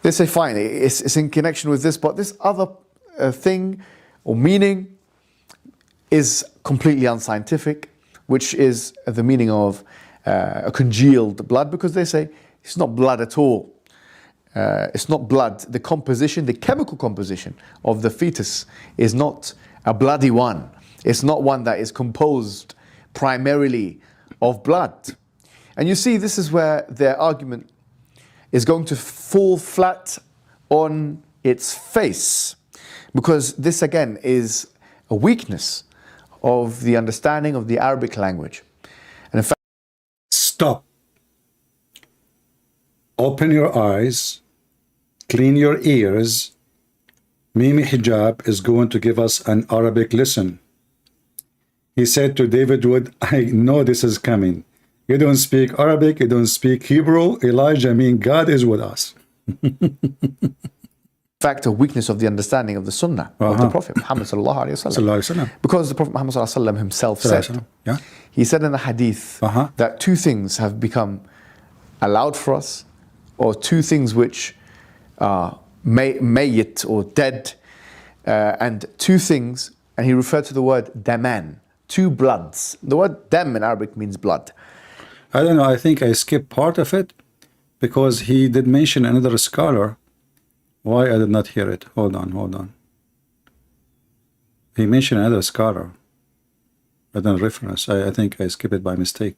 They say, fine, it's in connection with this, but this other thing or meaning is completely unscientific, which is the meaning of a congealed blood, because they say it's not blood at all. It's not blood. The composition, the chemical composition of the fetus is not a bloody one. It's not one that is composed primarily of blood. And you see, this is where their argument is going to fall flat on its face, because this again is a weakness of the understanding of the Arabic language. And in fact, stop. Open your eyes, clean your ears. Mimi Hijab is going to give us an Arabic lesson. He said to David Wood, I know this is coming. You don't speak Arabic, you don't speak Hebrew. Elijah, God is with us. fact, a weakness of the understanding of the Sunnah of the Prophet Muhammad sallallahu alaihi wasallam. Because the Prophet Muhammad sallallahu alaihi wasallam himself said, he said in the hadith that two things have become allowed for us, or two things which are mayyit or dead, and two things, and he referred to the word daman, two bloods. The word dam in Arabic means blood. I don't know, I think I skipped part of it because he did mention another scholar. Why I did not hear it? Hold on. He mentioned another scholar. I don't reference. I think I skipped it by mistake.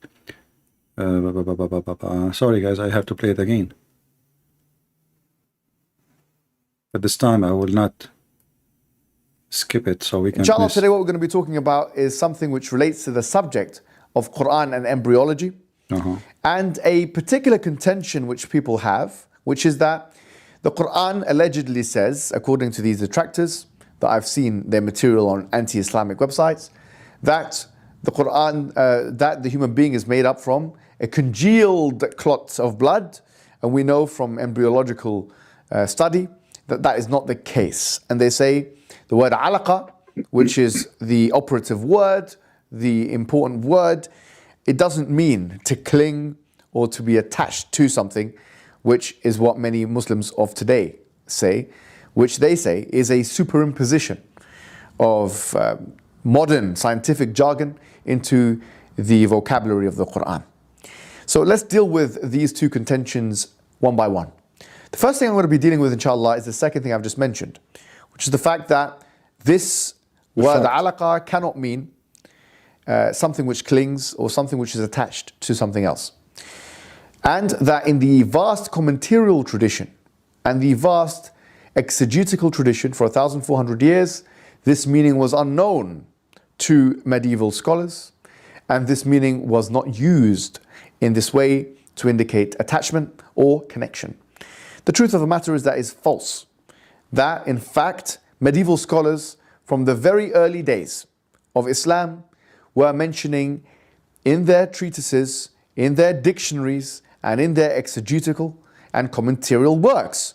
Sorry guys, I have to play it again. But this time I will not skip it, so we can. Inshallah, today what we're going to be talking about is something which relates to the subject of Quran and embryology, and a particular contention which people have, which is that the Quran allegedly says, according to these detractors, that I've seen their material on anti-Islamic websites, that the Quran, that the human being is made up from a congealed clot of blood, and we know from embryological study that that is not the case. And they say the word alaqa, which is the operative word, the important word, it doesn't mean to cling or to be attached to something, which is what many Muslims of today say, which they say is a superimposition of modern scientific jargon into the vocabulary of the Quran. So let's deal with these two contentions one by one. The first thing I'm going to be dealing with, inshallah, is the second thing I've just mentioned, which is the fact that this word alaqa cannot mean something which clings or something which is attached to something else. And that in the vast commentarial tradition and the vast exegetical tradition for 1,400 years, this meaning was unknown to medieval scholars, and this meaning was not used in this way to indicate attachment or connection. The truth of the matter is that is false. That, in fact, medieval scholars from the very early days of Islam were mentioning in their treatises, in their dictionaries, and in their exegetical and commentarial works,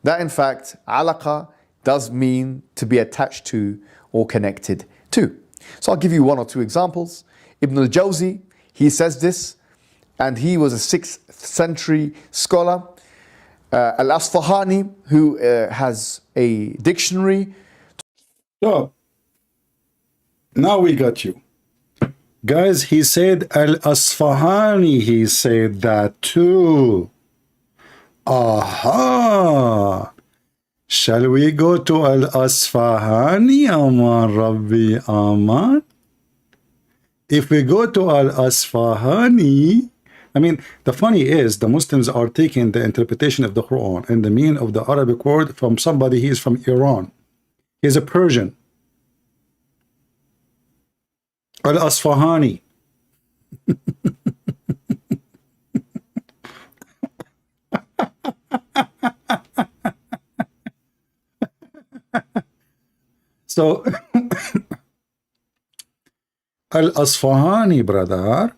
that in fact, alaqa does mean to be attached to or connected to. So I'll give you one or two examples. Ibn al-Jawzi, he says this, and he was a 6th century scholar. Al-Asfahani, who has a dictionary. So, now we got you. Guys, he said Al-Asfahani, he said that too. Aha! Shall we go to Al-Asfahani, Aman Rabbi Aman? If we go to Al-Asfahani, I mean, the funny is, the Muslims are taking the interpretation of the Quran and the meaning of the Arabic word from somebody he is from Iran. He's a Persian. Al-Asfahani. So, Al-Asfahani, brother,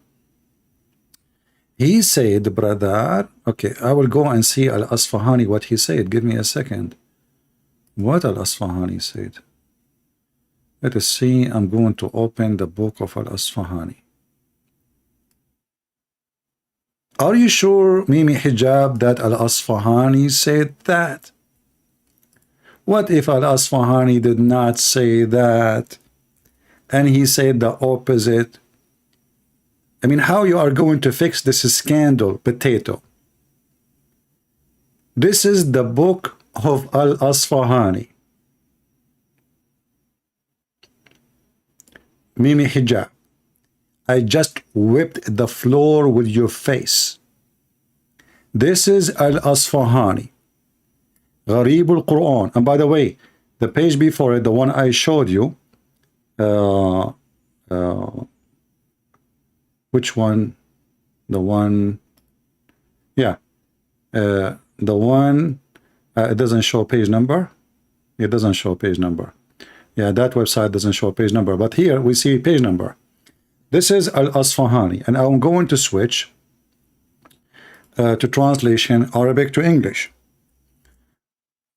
he said, brother, okay, I will go and see Al-Asfahani, what he said. Give me a second. What Al-Asfahani said. Let us see. I'm going to open the book of Al-Asfahani. Are you sure, Mimi Hijab, that Al-Asfahani said that? What if Al-Asfahani did not say that, and he said the opposite? I mean, how you are going to fix this scandal, potato? This is the book of Al-Asfahani. Mimi Hijab, I just whipped the floor with your face. This is Al-Asfahani, Gharib al-Quran. And by the way, the page before it, the one I showed you, which one? The one, yeah, the one, it doesn't show page number. It doesn't show page number. Yeah, that website doesn't show page number, but here we see page number. This is Al-Asfahani, and I'm going to switch to translation Arabic to English.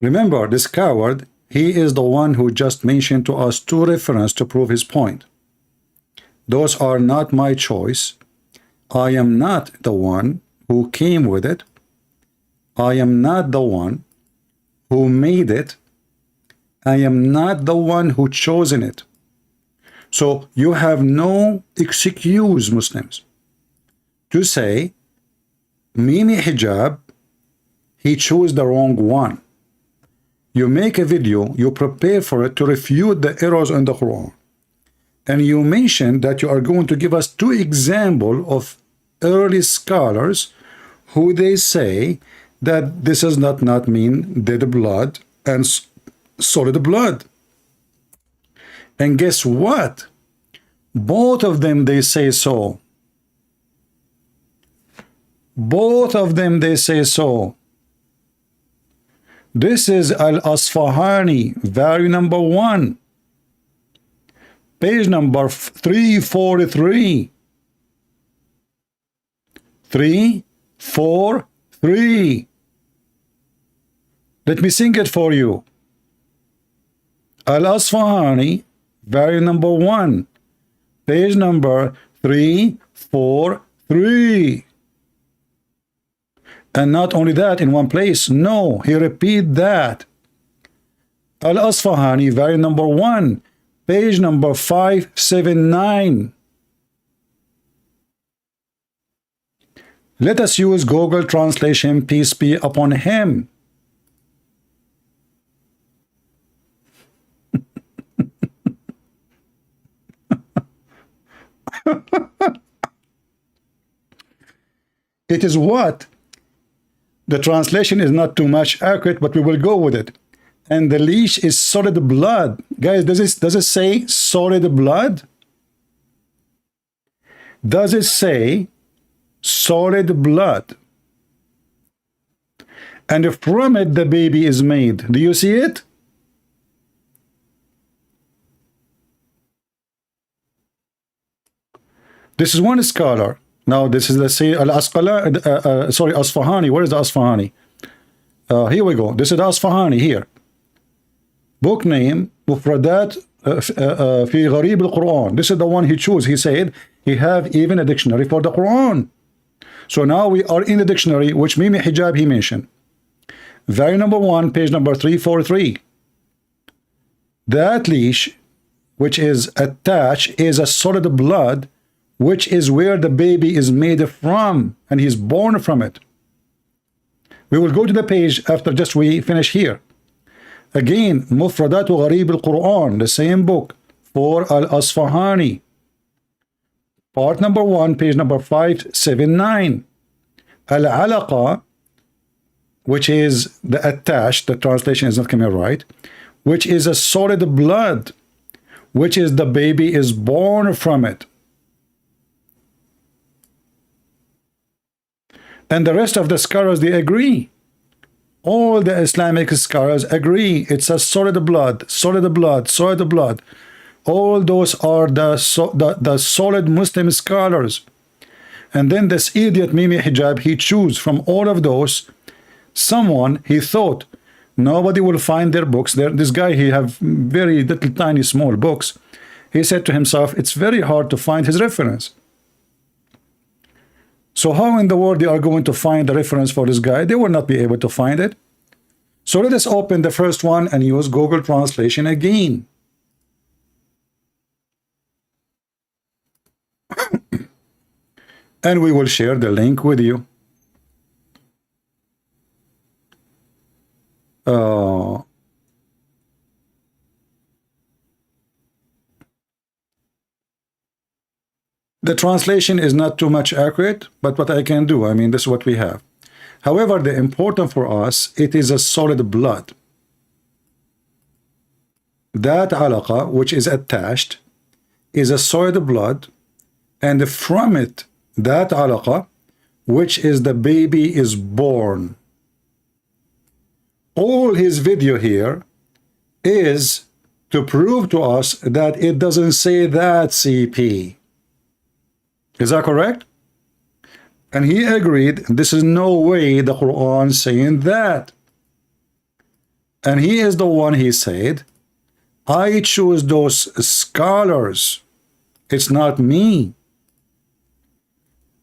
Remember, this coward, he is the one who just mentioned to us two references to prove his point. Those are not my choice. I am not the one who came with it. I am not the one who made it. I am not the one who chosen it. So you have no excuse, Muslims, to say Mimi Hijab, he chose the wrong one. You make a video, you prepare for it to refute the errors in the Quran, and you mention that you are going to give us two examples of early scholars who they say that this does not mean dead blood and solid blood. And guess what? Both of them, they say so. Both of them, they say so. This is Al-Asfahani, volume number 1, page number 343. 343. Let me sing it for you. Al-Asfahani, volume number 1, page number 343. And not only that in one place, no, he repeat that. Al-Asfahani, volume number 1, page number 579. Let us use Google translation, peace be upon him. It is what? The translation is not too much accurate, but we will go with it. And the leash is solid blood. Guys, does it say solid blood? Does it say solid blood? And from it the baby is made. Do you see it? This is one scholar. Now this is, let's say, Asfahani. Where is the Asfahani? Here we go. This is Asfahani here. Book name Mufradat fi Gharib al-Quran. This is the one he chose. He said he have even a dictionary for the Quran. So now we are in the dictionary which Mimi Hijab he mentioned. Volume number 1, page number 343. That leash which is attached is a solid blood which is where the baby is made from, and he's born from it. We will go to the page after just we finish here. Again, Mufradat wa Gharib al-Quran, the same book, for Al-Asfahani. Part number 1, page number 579. Al-Alaqa, which is the attached, the translation is not coming right, which is a solid blood, which is the baby is born from it. And the rest of the scholars, they agree. All the Islamic scholars agree. It's a solid blood, solid blood, solid blood. All those are the solid Muslim scholars. And then this idiot Mimi Hijab, he chose from all of those someone he thought nobody will find their books. This guy, he have very little tiny small books. He said to himself, it's very hard to find his reference. So how in the world they are going to find the reference for this guy? They will not be able to find it. So let us open the first one and use Google Translation again. And we will share the link with you. The translation is not too much accurate, but what I can do, I mean, this is what we have. However, the important for us, it is a solid blood. That alaqa, which is attached, is a solid blood, and from it, that alaqa, which is the baby is born. All his video here is to prove to us that it doesn't say that, CP. Is that correct? And he agreed, this is no way the Quran saying that. And he is the one, he said, I choose those scholars. It's not me.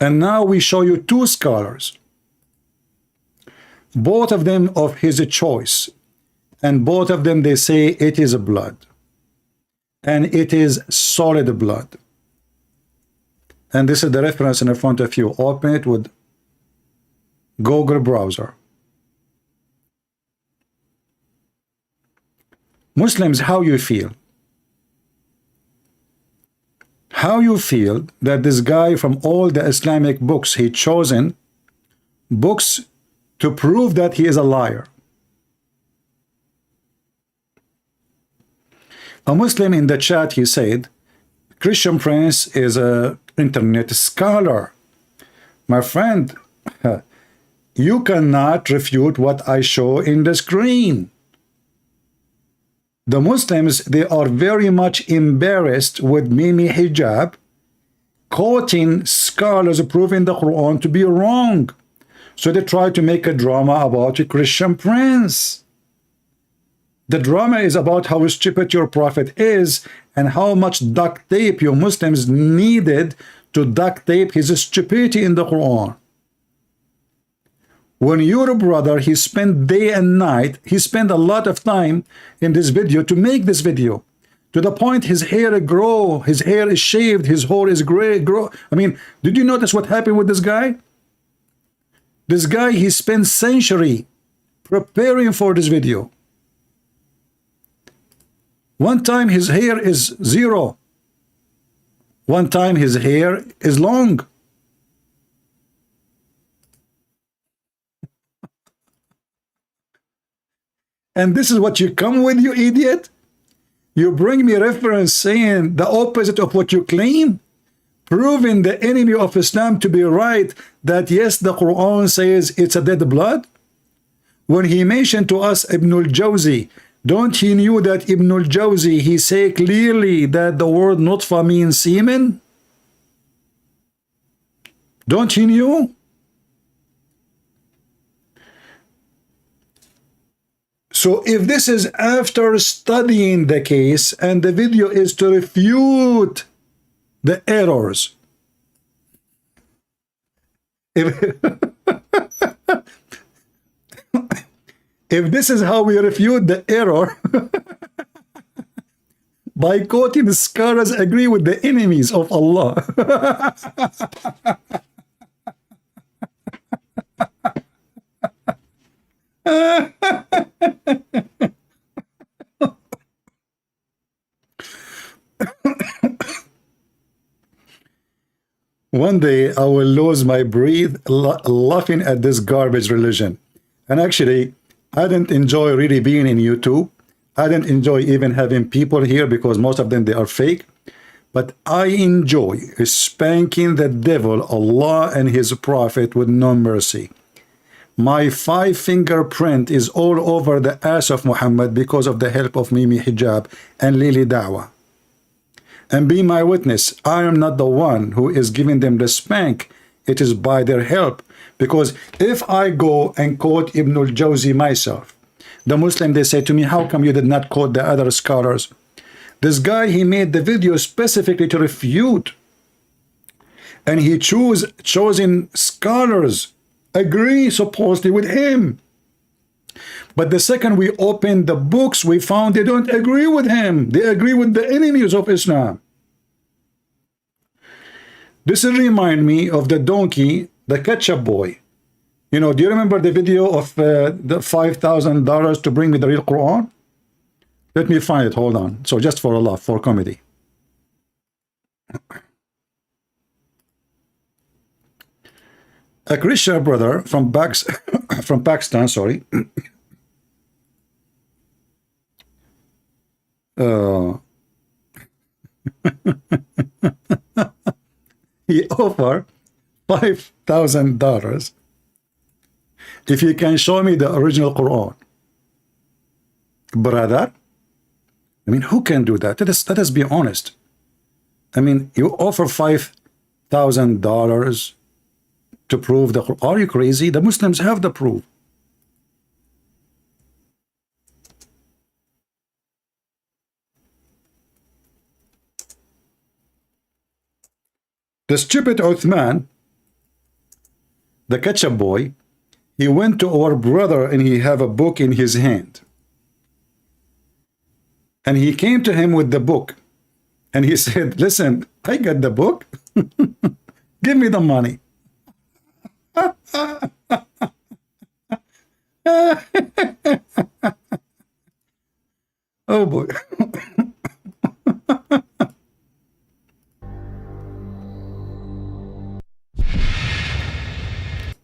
And now we show you two scholars. Both of them of his choice. And both of them, they say it is blood. And it is solid blood. And this is the reference in front of you. Open it with Google browser. Muslims, how you feel? How you feel that this guy from all the Islamic books, he chosen books to prove that he is a liar? A Muslim in the chat, he said, Christian Prince is a internet scholar. My friend, you cannot refute what I show in the screen. The Muslims, they are very much embarrassed with Mimi Hijab quoting scholars proving the Quran to be wrong. So they try to make a drama about a Christian Prince. The drama is about how stupid your prophet is and how much duct tape you Muslims needed to duct tape his stupidity in the Quran. When your brother, he spent day and night, he spent a lot of time in this video to make this video. To the point his hair grow, his hair is shaved, his hair is gray, grow. I mean, did you notice what happened with this guy? This guy, he spent century preparing for this video. One time his hair is 0. One time his hair is long. And this is what you come with, you idiot? You bring me reference saying the opposite of what you claim? Proving the enemy of Islam to be right, that yes, the Quran says it's a dead blood? When he mentioned to us Ibn al-Jawzi, don't he knew that Ibn al-Jawzi, he say clearly that the word nutfa means semen? Don't he knew? So if this is after studying the case and the video is to refute the errors, if this is how we refute the error by quoting the scholars agree with the enemies of Allah. One day I will lose my breath laughing at this garbage religion. And actually, I didn't enjoy really being in YouTube. I didn't enjoy even having people here because most of them, they are fake. But I enjoy spanking the devil, Allah and his prophet with no mercy. My 5-finger print is all over the ass of Muhammad because of the help of Mimi Hijab and Lily Dawah. And be my witness, I am not the one who is giving them the spank. It is by their help. Because if I go and quote Ibn al-Jawzi myself, the Muslim, they say to me, how come you did not quote the other scholars? This guy, he made the video specifically to refute. And he chosen scholars agree supposedly with him. But the second we opened the books, we found they don't agree with him. They agree with the enemies of Islam. This will remind me of the donkey, the ketchup boy. You know, do you remember the video of the $5,000 to bring me the real Quran? Let me find it. Hold on. So just for Allah, for comedy. A Christian brother from Pakistan, sorry. He offered $5,000 if you can show me the original Quran. Brother, I mean, who can do that? Let us be honest. I mean, you offer $5,000 to prove the Quran. Are you crazy? The Muslims have the proof. The stupid Uthman, the ketchup boy, he went to our brother and he have a book in his hand. And he came to him with the book. And he said, listen, I got the book. Give me the money. Oh boy.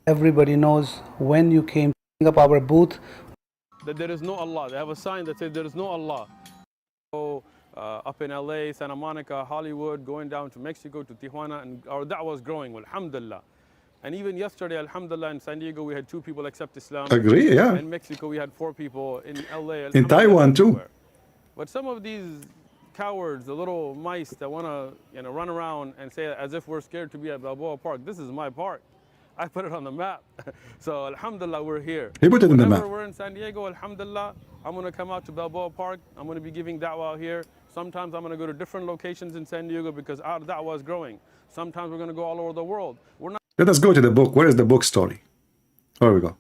Everybody knows when you came up our booth that there is no Allah. They have a sign that says there is no Allah. So up in LA, Santa Monica, Hollywood, going down to Mexico, to Tijuana, and our da'wah is growing, alhamdulillah. And even yesterday, alhamdulillah, in San Diego, we had 2 people accept Islam. Agree, yeah. In Mexico, we had 4 people. In LA, in Taiwan too. Everywhere. But some of these cowards, the little mice that want to run around and say as if we're scared to be at Balboa Park, this is my park. I put it on the map. So alhamdulillah, we're here. He put it in the map. Whenever we're in San Diego, alhamdulillah, I'm going to come out to Balboa Park. I'm going to be giving da'wah here. Sometimes I'm going to go to different locations in San Diego because our da'wah is growing. Sometimes we're going to go all over the world. We're not. Let us go to the book. Where is the book story? There we go.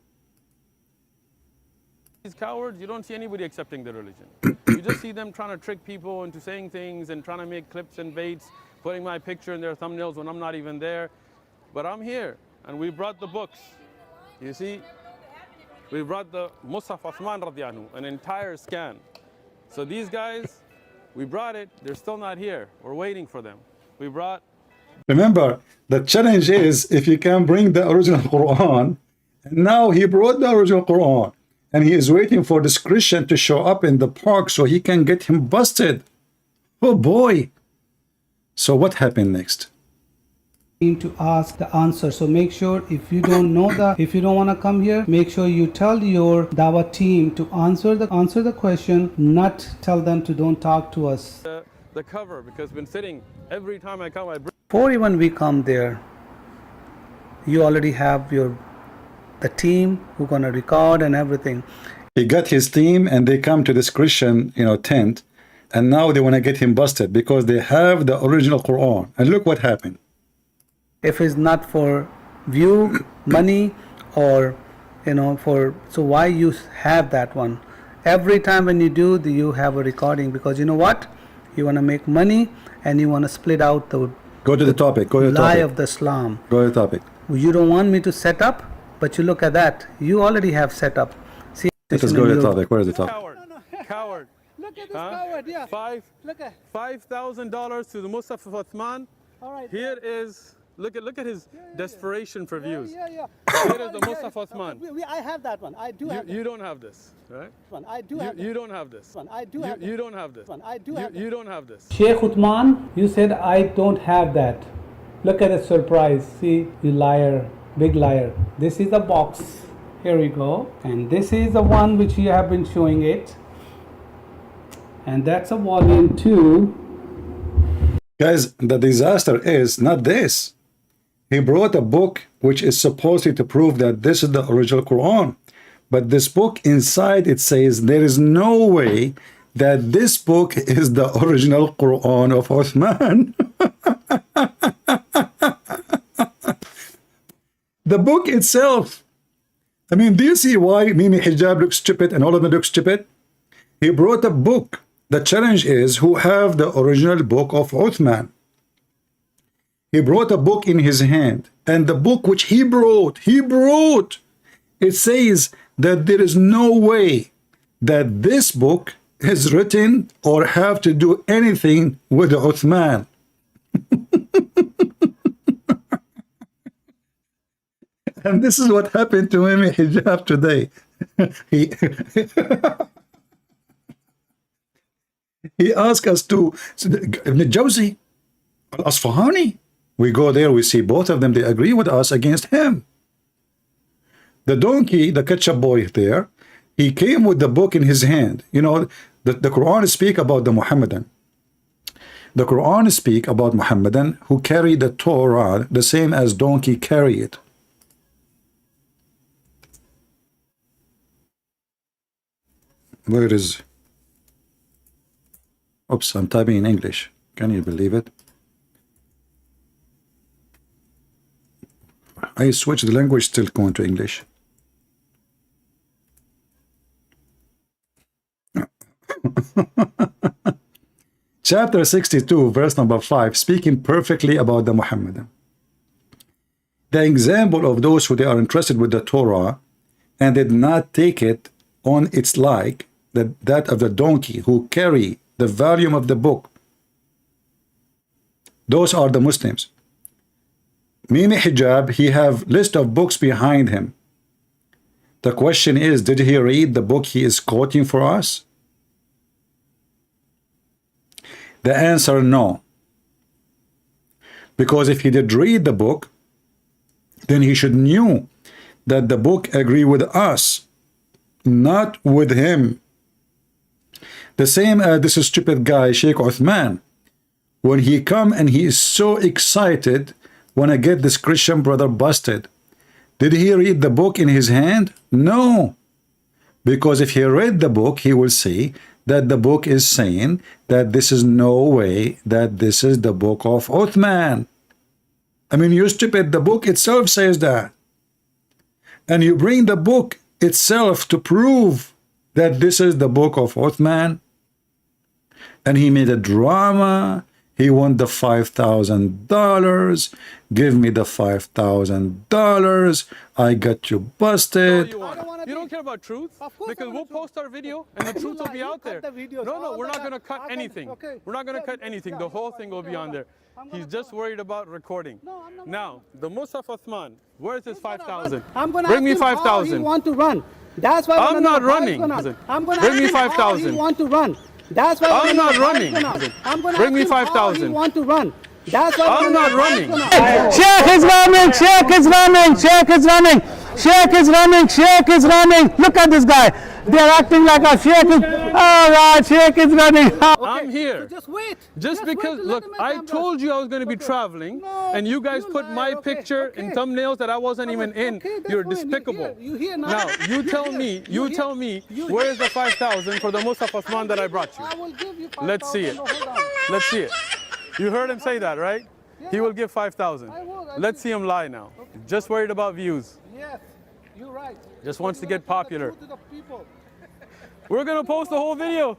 These cowards, you don't see anybody accepting the religion. You just see them trying to trick people into saying things and trying to make clips and baits, putting my picture in their thumbnails when I'm not even there. But I'm here. And we brought the books. You see, we brought the Musaf Uthman radiyallahu anhu, an entire scan. So these guys, we brought it. They're still not here. We're waiting for them. We brought. Remember, the challenge is if you can bring the original Quran. And now he brought the original Quran. And he is waiting for this Christian to show up in the park so he can get him busted. Oh boy. So what happened next? to ask the answer. So make sure if you don't know if you don't want to come here, make sure you tell your Dawah team to answer the question, not tell them to don't talk to us. The cover, because I've been sitting every time I come, I bring. Before even we come there, you already have the team who gonna record and everything. He got his team and they come to this Christian, tent, and now they want to get him busted because they have the original Quran. And look what happened. If it's not for view, money, or so why you have that one? Every time when you do, you have a recording, because you know what? You want to make money, and you want to split out the Go to the topic. Go to the lie topic. of the Islam. Go to the topic. You don't want me to set up, but you look at that. You already have set up. See, Let's go to the topic. Where is the topic? Coward. Coward. Look at this Huh? coward, yeah. Look at. $5,000 to the Musaf of Uthman. All right. Here is, look at his desperation for views. Yeah. Here is the Musaf Uthman. I have that one. I do have You don't have this, right? one. I do have You don't have this. I do have You don't have this. I do have You don't have this. Sheikh Uthman, you said I don't have that. Look at the surprise. See, you liar, big liar. This is the box. Here we go. And this is the one which you have been showing it. And that's a volume 2. Guys, the disaster is not this. He brought a book which is supposed to prove that this is the original Quran. But this book inside it says there is no way that this book is the original Quran of Uthman. The book itself. I mean, do you see why Mimi Hijab looks stupid and all of them look stupid? He brought a book. The challenge is who have the original book of Uthman. He brought a book in his hand, and the book which he brought, it says that there is no way that this book is written or have to do anything with Uthman. And this is what happened to Mimi Hijab today. He asked us to Ibn Jawzi, Al-Asfahani. We go there, we see both of them, they agree with us against him. The donkey, the ketchup boy there, he came with the book in his hand. You know, the Quran speak about the Muhammadan. The Quran speak about Muhammadan who carry the Torah the same as donkey carry it. Where is... Oops, I'm typing in English. Can you believe it? I switched the language, still going to English. Chapter 62, verse number 5, speaking perfectly about the Muhammadan. The example of those who they are interested with the Torah and did not take it on its like, that of the donkey who carry the volume of the book. Those are the Muslims. Mimi Hijab, he have list of books behind him. The question is, did he read the book he is quoting for us? The answer, no. Because if he did read the book, then he should knew that the book agree with us, not with him. The same as this stupid guy, Sheikh Uthman. When he come and he is so excited when I get this Christian brother busted. Did he read the book in his hand? No. Because if he read the book, he will see that the book is saying that this is no way that this is the book of Uthman. I mean, you stupid, the book itself says that. And you bring the book itself to prove that this is the book of Uthman. And he made a drama. He won the $5,000. Give me the $5,000. I got you busted. You don't care about truth? Because we'll post our video and the truth will be out there. No, we're not going to cut anything. We're not going to cut anything. The whole thing will be on there. He's just worried about recording. Now, the Musaf Uthman, where's his 5,000? Bring me 5,000. You want to run. That's why I'm not running. Bring me 5,000. You want to run. That's why I'm not running. Bring me 5,000. You want to run. That's why I'm not running. Sheikh is running. Sheikh is running. Sheikh is running. Sheikh is running. Sheikh is running. Look at this guy. They're acting like a sheikh is. All right, sheikh is running. I'm here. So just wait. Just because, look, I told you I was going to be traveling, and you guys put my picture in thumbnails that I wasn't even in. You're despicable. Now, you tell me, where is the 5,000 for the Musaf Uthman that I brought you? I will give you 5,000. Let's see it. Let's see it. You heard him say that, right? He will give 5,000. Let's see him lie now. Just worried about views. Yes, you're right. Just wants to get popular. We're going to post the whole video.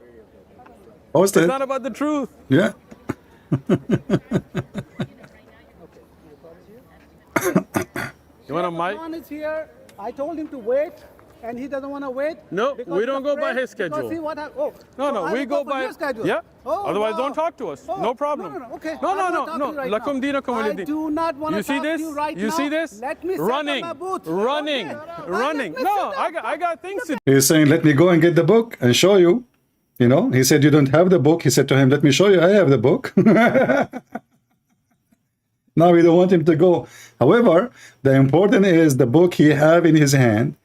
Post It's it. not about the truth. Yeah. You want a mic? John is here. I told him to wait, and he doesn't want to wait. No, because we don't he's go by afraid- his schedule. Because he what? Oh, No, so no, I we will go for by. your schedule. Yeah. Oh, Otherwise, wow. don't talk to us. Oh, No problem. No. Okay. No, I no, will no, talk no. to you right Lakum now. dinakum I waliyadin. do not want to You see talk this? to you right You now. see this? Let me set Running, up my booth. running, Okay. running. Let me No, sit down. I got things to do. He's saying, let me go and get the book and show you. You know, he said, you don't have the book. He said to him, let me show you. I have the book. Now we don't want him to go. However, the important is the book he have in his hand.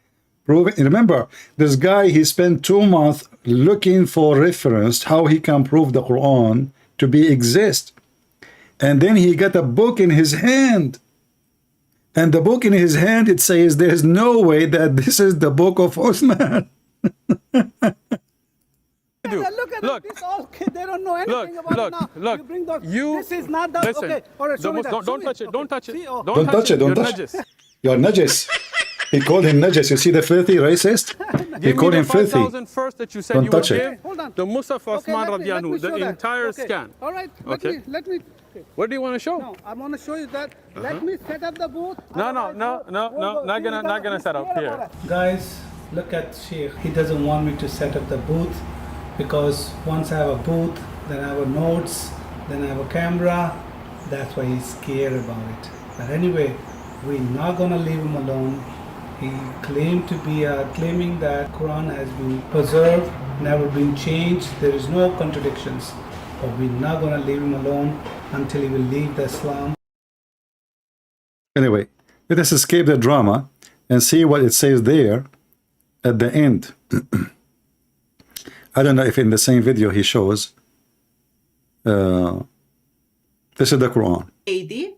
Remember, this guy, he spent 2 months looking for reference how he can prove the Quran to be exist. And then he got a book in his hand. And the book in his hand, it says there's no way that this is the book of Uthman. Look at Look. this all kid. They don't know anything Look, about look, it now. look. You bring those. You This is not the. listen. Okay. All right. Show me that. Don't Show me. touch it. Don't touch it. See, oh. Don't touch it. Don't You're touch it. najis. You're najis. He called him najis. You see the filthy racist? He Give me called the him filthy. 5,000 first that you said Don't you would touch it. give. Hold on. The Musaf Okay, Uthman let me radiyallahu, show the that. entire Okay. scan. All right. Okay. Let me. What do you want to show? No, I want to show you that. Let me set up the booth. No, Otherwise, not gonna set up here. Guys, look at Sheikh. He doesn't want me to set up the booth because once I have a booth, then I have notes, then I have a camera. That's why he's scared about it. But anyway, we're not gonna leave him alone. He claimed to be claiming that Quran has been preserved, never been changed. There is no contradictions. But we're not gonna leave him alone until he will leave the Islam. Anyway, let us escape the drama and see what it says there at the end. I don't know if in the same video he shows. This is the Quran. AD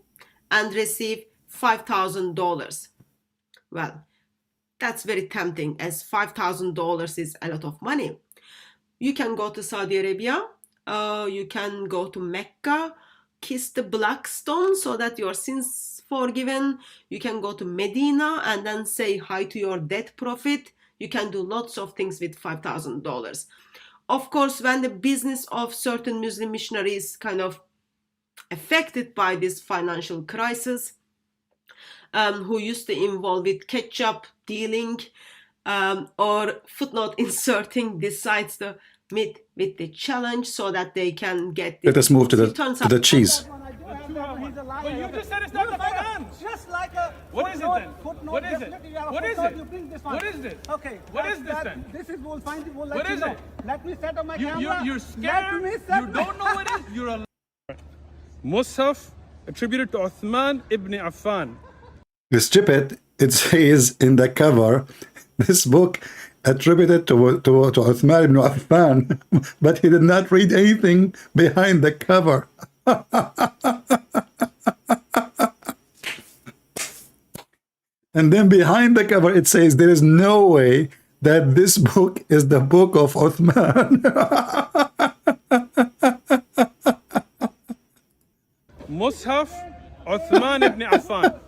and receive $5,000. Well, that's very tempting as $5,000 is a lot of money. You can go to Saudi Arabia, you can go to Mecca, kiss the black stone so that your sins forgiven. You can go to Medina and then say hi to your dead prophet. You can do lots of things with $5,000. Of course, when the business of certain Muslim missionaries kind of affected by this financial crisis, who used to involve with ketchup dealing or footnote inserting, decides to meet with the challenge so that they can get. Let us move to the cheese. Well, you just said it's not the Quran. Just like a What is it then? footnote, What is it? definitely you have a What is footnote, it? you bring this one. What is this? Okay. What is this then? This is, we'll find it, we'll let What you is know. it? Let me set up my camera. You're Let scared. me You set don't know what it is. You're a Musaf attributed to Uthman ibn Affan. Stupid, it says in the cover, this book attributed to Uthman ibn Affan, but he did not read anything behind the cover. And then behind the cover, it says there is no way that this book is the book of Uthman. Musaf Uthman ibn Affan.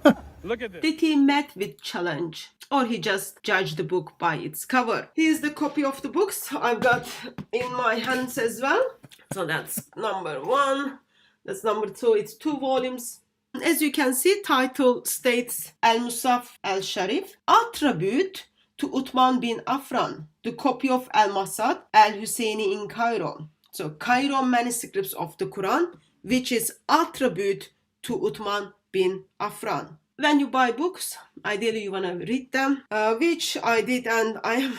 Look at this. Did he met with challenge or he just judged the book by its cover? Here's the copy of the books I've got in my hands as well. So that's number 1. That's number 2. It's 2 volumes. As you can see, title states Al-Musaf al-Sharif, attribute to Uthman bin Affan, the copy of Al-Masad al-Husseini in Cairo. So Cairo manuscripts of the Quran, which is attribute to Uthman bin Affan. When you buy books, ideally you want to read them, which I did, and I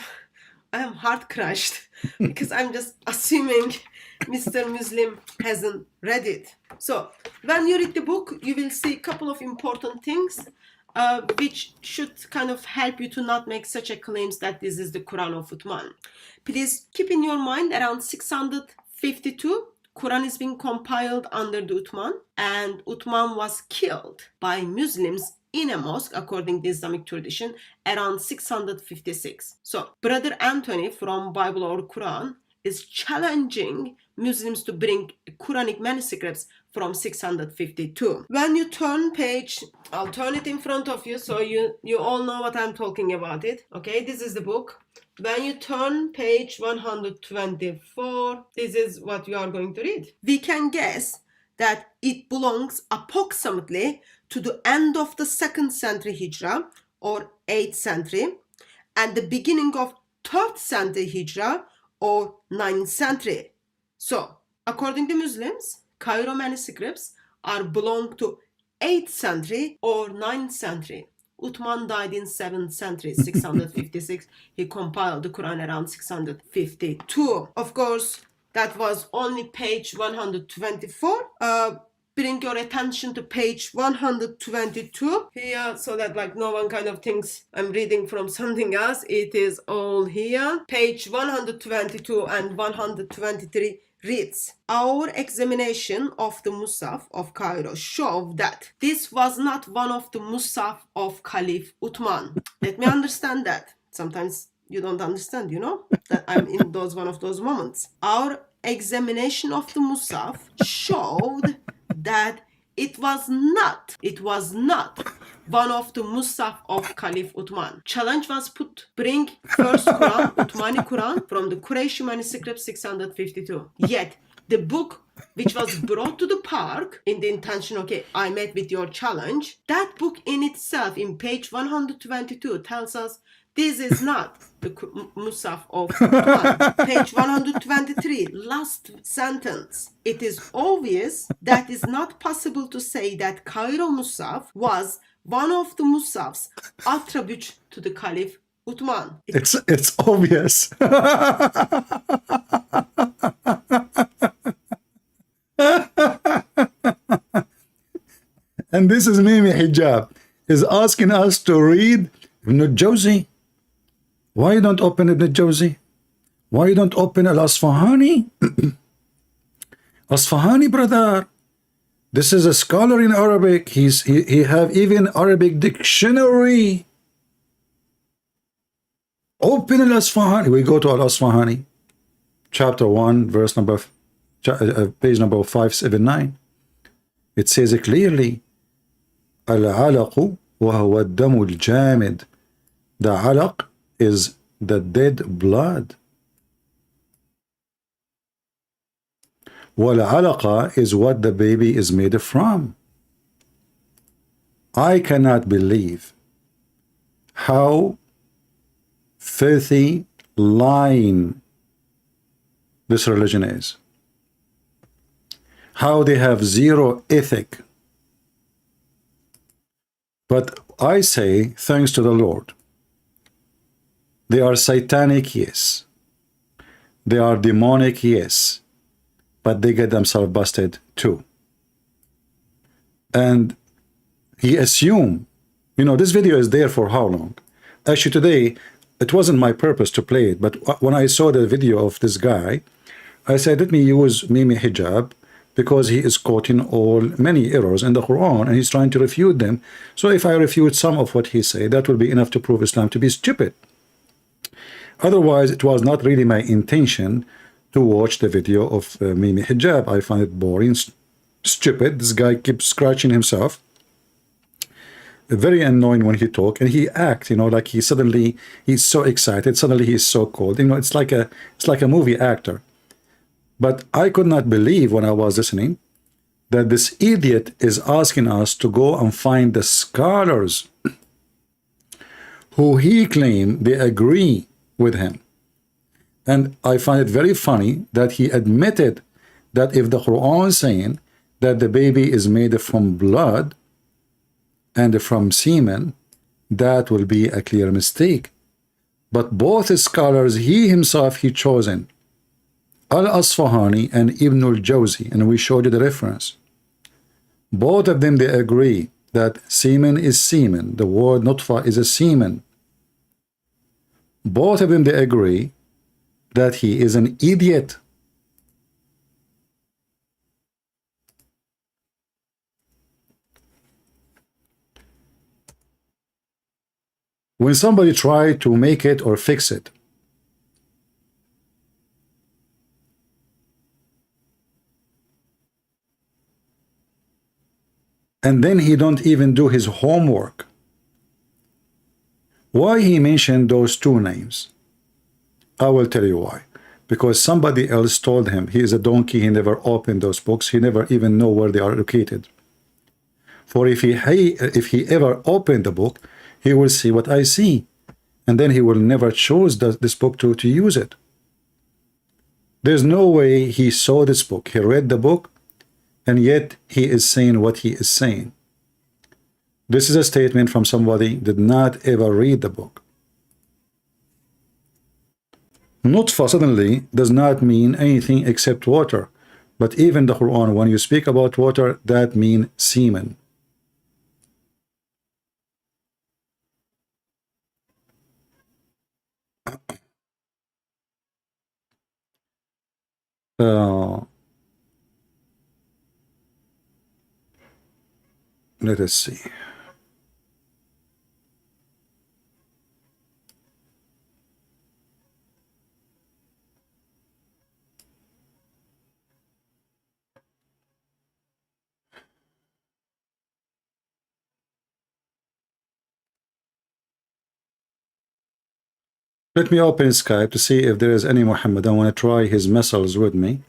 am heart crushed because I'm just assuming Mr. Muslim hasn't read it. So when you read the book, you will see a couple of important things which should kind of help you to not make such a claims that this is the Quran of Uthman. Please keep in your mind around 652 Quran is being compiled under the Uthman, and Uthman was killed by Muslims in a mosque according to Islamic tradition around 656. So Brother Anthony from Bible or Quran is challenging Muslims to bring Quranic manuscripts from 652. When you turn page, I'll turn it in front of you so you all know what I'm talking about it. Okay, this is the book. When you turn page 124, this is what you are going to read. We can guess that it belongs approximately to the end of the 2nd century Hijra or 8th century and the beginning of 3rd century Hijra or 9th century. So, according to Muslims, Cairo manuscripts are belong to 8th century or 9th century. Uthman died in 7th century, 656. He compiled the Quran around 652. Of course, that was only page 124. Bring your attention to page 122 here so that like no one kind of thinks I'm reading from something else. It is all here. Page 122 and 123 reads, our examination of the Musaf of Cairo showed that this was not one of the Musaf of Caliph Uthman. Let me understand that. Sometimes you don't understand, you know, that I'm in one of those moments. Our examination of the Musaf showed that it was not one of the Musaf of Caliph Uthman. Challenge was put, bring first Quran, Uthmani Quran, from the Qurayshi manuscript 652. Yet, the book which was brought to the park in the intention, okay, I met with your challenge, that book in itself, in page 122, tells us this is not the Musaf of Quran. Page 123, last sentence. It is obvious that it's not possible to say that Cairo Musaf was one of the Musafs attributed to the Caliph Uthman. It's obvious. And this is Mimi Hijab is asking us to read Ibn Jawzi. Why you don't open Ibn Jawzi? Why you don't open Al-Asfahani? Asfahani, brother. This is a scholar in Arabic. He have even Arabic dictionary. Open Al-Asfahani. We go to Al-Asfahani, chapter 1, verse number, page number 579. It says it clearly, Al-alaqu wa huwa ad-damu al-jamid. The alaq is the dead blood. Wal-alaqa is what the baby is made from. I cannot believe how filthy, lying this religion is. How they have zero ethic. But I say, thanks to the Lord, they are satanic, yes. They are demonic, yes. But they get themselves busted too. And he assumed, you know, this video is there for how long? Actually today, it wasn't my purpose to play it, but when I saw the video of this guy, I said, let me use Mimi Hijab because he is quoting many errors in the Quran and he's trying to refute them. So if I refute some of what he said, that will be enough to prove Islam to be stupid. Otherwise, it was not really my intention to watch the video of Mimi Hijab. I find it boring, stupid. This guy keeps scratching himself. Very annoying when he talk, and he acts, you know, like he's so excited. Suddenly he's so cold. You know, it's like a movie actor. But I could not believe when I was listening that this idiot is asking us to go and find the scholars who he claimed they agree with him. And I find it very funny that he admitted that if the Quran is saying that the baby is made from blood and from semen, that will be a clear mistake. But both scholars, he himself, he chosen, Al-Asfahani and Ibn al-Jawzi, and we showed you the reference. Both of them, they agree that semen is semen. The word nutfa is a semen. Both of them, they agree that he is an idiot. When somebody tries to make it or fix it, and then he don't even do his homework. Why he mentioned those two names? I will tell you why. Because somebody else told him he is a donkey, he never opened those books, he never even know where they are located. For if he ever opened the book, he will see what I see, and then he will never choose this book to use it. There's no way he saw this book, he read the book, and yet he is saying what he is saying. This is a statement from somebody did not ever read the book. Nutfa suddenly does not mean anything except water, but even the Quran, when you speak about water, that means semen. Let us see. Let me open Skype to see if there is any Muhammad. I want to try his muscles with me.